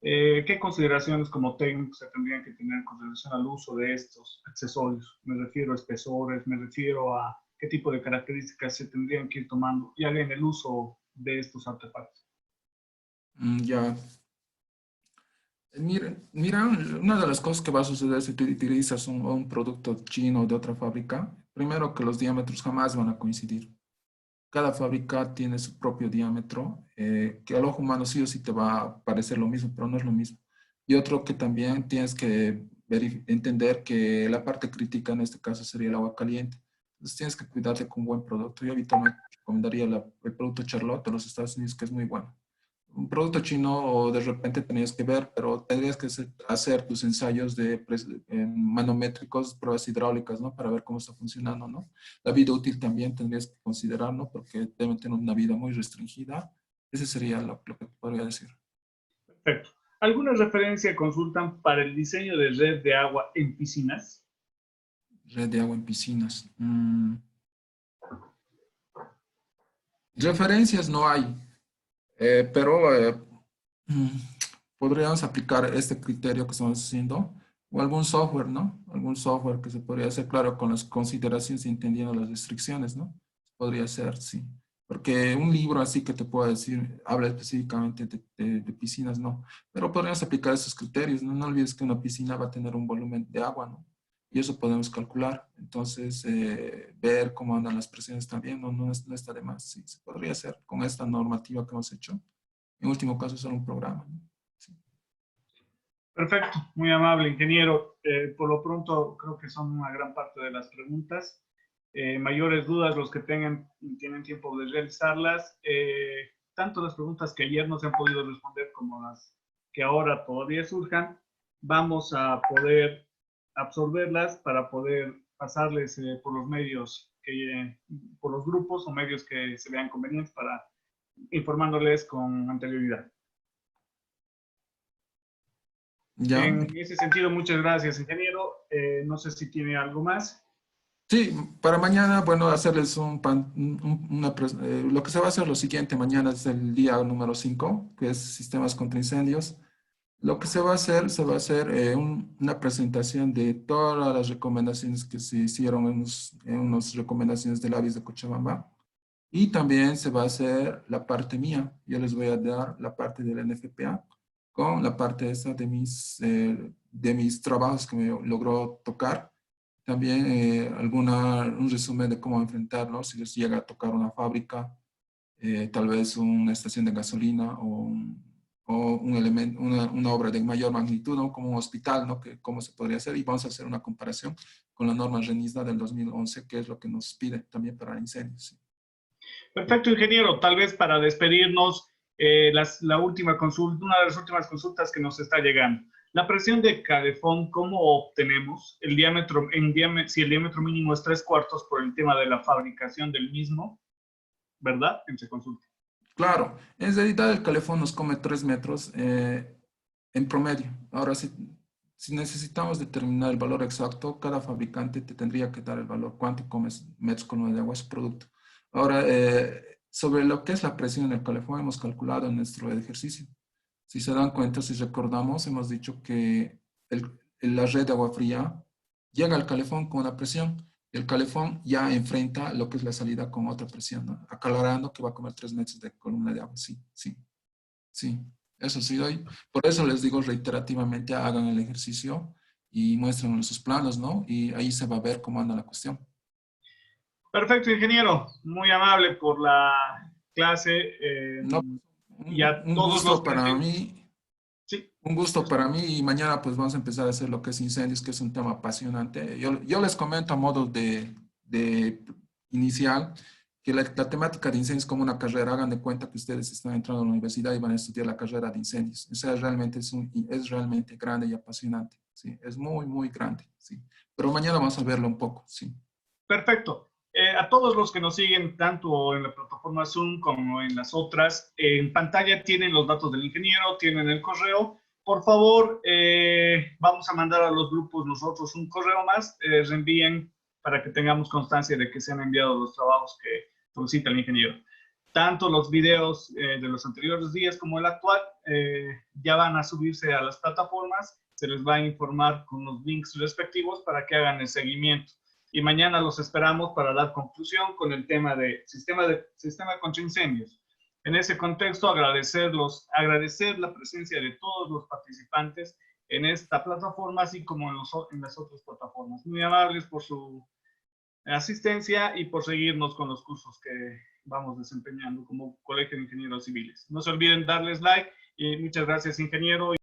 ¿Qué consideraciones como técnicos se tendrían que tener con relación al uso de estos accesorios? Me refiero a espesores, me refiero a qué tipo de características se tendrían que ir tomando ya en el uso de estos artefactos. Ya, mira, una de las cosas que va a suceder si tú utilizas un producto chino de otra fábrica, primero que los diámetros jamás van a coincidir. Cada fábrica tiene su propio diámetro, que al ojo humano sí o sí te va a parecer lo mismo, pero no es lo mismo. Y otro que también tienes que entender que la parte crítica en este caso sería el agua caliente. Entonces tienes que cuidarte con un buen producto. Yo habitualmente recomendaría el producto Charlotte de los Estados Unidos, que es muy bueno. Un producto chino o de repente tenías que ver, pero tendrías que hacer tus ensayos manométricos, pruebas hidráulicas, ¿no? Para ver cómo está funcionando, ¿no? La vida útil también tendrías que considerar, ¿no? Porque deben tener una vida muy restringida. Ese sería lo que te podría decir. Perfecto. ¿Alguna referencia consultan para el diseño de red de agua en piscinas? Red de agua en piscinas. Referencias no hay, pero mm, podríamos aplicar este criterio que estamos haciendo o algún software, ¿no? Algún software que se podría hacer, claro, con las consideraciones y entendiendo las restricciones, ¿no? Podría ser, sí. Porque un libro así que te pueda decir, habla específicamente de piscinas, no. Pero podríamos aplicar esos criterios, ¿no? No olvides que una piscina va a tener un volumen de agua, ¿no? Y eso podemos calcular. Entonces, ver cómo andan las presiones también, no está de más. Sí, se podría hacer con esta normativa que hemos hecho. En último caso, solo un programa, ¿no? Sí. Perfecto, muy amable, ingeniero. Por lo pronto, creo que son una gran parte de las preguntas. Mayores dudas, los que tienen tiempo de realizarlas. Tanto las preguntas que ayer no se han podido responder como las que ahora todavía surjan, vamos a poder absorberlas para poder pasarles por los medios, por los grupos o medios que se vean convenientes para informándoles con anterioridad. Ya. En ese sentido, muchas gracias, ingeniero. No sé si tiene algo más. Sí, para mañana, bueno, hacerles lo que se va a hacer lo siguiente, mañana es el día número 5, que es sistemas contra incendios. Lo que se va a hacer una presentación de todas las recomendaciones que se hicieron en unas recomendaciones del AVIS de Cochabamba. Y también se va a hacer la parte mía. Yo les voy a dar la parte del NFPA con la parte esa de mis trabajos que me logró tocar. También un resumen de cómo enfrentarlo si les llega a tocar una fábrica, tal vez una estación de gasolina o un elemento, una obra de mayor magnitud, ¿no? Como un hospital, ¿no? Que, cómo se podría hacer. Y vamos a hacer una comparación con la norma RENISDA del 2011, que es lo que nos pide también para incendios. ¿Sí? Perfecto, ingeniero. Tal vez para despedirnos, la última consulta, una de las últimas consultas que nos está llegando. La presión de calefón, ¿cómo obtenemos el diámetro, si el diámetro mínimo es 3/4 por el tema de la fabricación del mismo, ¿verdad? Entre consulta. Claro, en realidad el calefón nos come 3 metros en promedio. Ahora, si necesitamos determinar el valor exacto, cada fabricante te tendría que dar el valor, cuánto comes metros con de agua es producto. Ahora, sobre lo que es la presión en el calefón, hemos calculado en nuestro ejercicio. Si se dan cuenta, si recordamos, hemos dicho que la red de agua fría llega al calefón con una presión. El calefón ya enfrenta lo que es la salida con otra presión, ¿no? Aclarando que va a comer 3 metros de columna de agua. Sí, sí, sí. Eso sí doy. Por eso les digo reiterativamente, hagan el ejercicio y muestren sus planos, ¿no? Y ahí se va a ver cómo anda la cuestión. Perfecto, ingeniero. Muy amable por la clase. No, Y a un todos los gusto para presentes. mí. Sí. Un gusto para mí y mañana pues vamos a empezar a hacer lo que es incendios, que es un tema apasionante. Yo les comento a modo de inicial que la temática de incendios es como una carrera. Hagan de cuenta que ustedes están entrando a la universidad y van a estudiar la carrera de incendios. O sea, realmente es realmente grande y apasionante. Sí, es muy, muy grande. Sí. Pero mañana vamos a verlo un poco. Sí. Perfecto. A todos los que nos siguen, tanto en la plataforma Zoom como en las otras, en pantalla tienen los datos del ingeniero, tienen el correo. Por favor, vamos a mandar a los grupos nosotros un correo más, reenvíen para que tengamos constancia de que se han enviado los trabajos que solicita el ingeniero. Tanto los videos de los anteriores días como el actual ya van a subirse a las plataformas, se les va a informar con los links respectivos para que hagan el seguimiento. Y mañana los esperamos para dar conclusión con el tema de sistema contra incendios. En ese contexto, agradecer la presencia de todos los participantes en esta plataforma, así como en las otras plataformas. Muy amables por su asistencia y por seguirnos con los cursos que vamos desempeñando como Colegio de Ingenieros Civiles. No se olviden darles like y muchas gracias, ingeniero.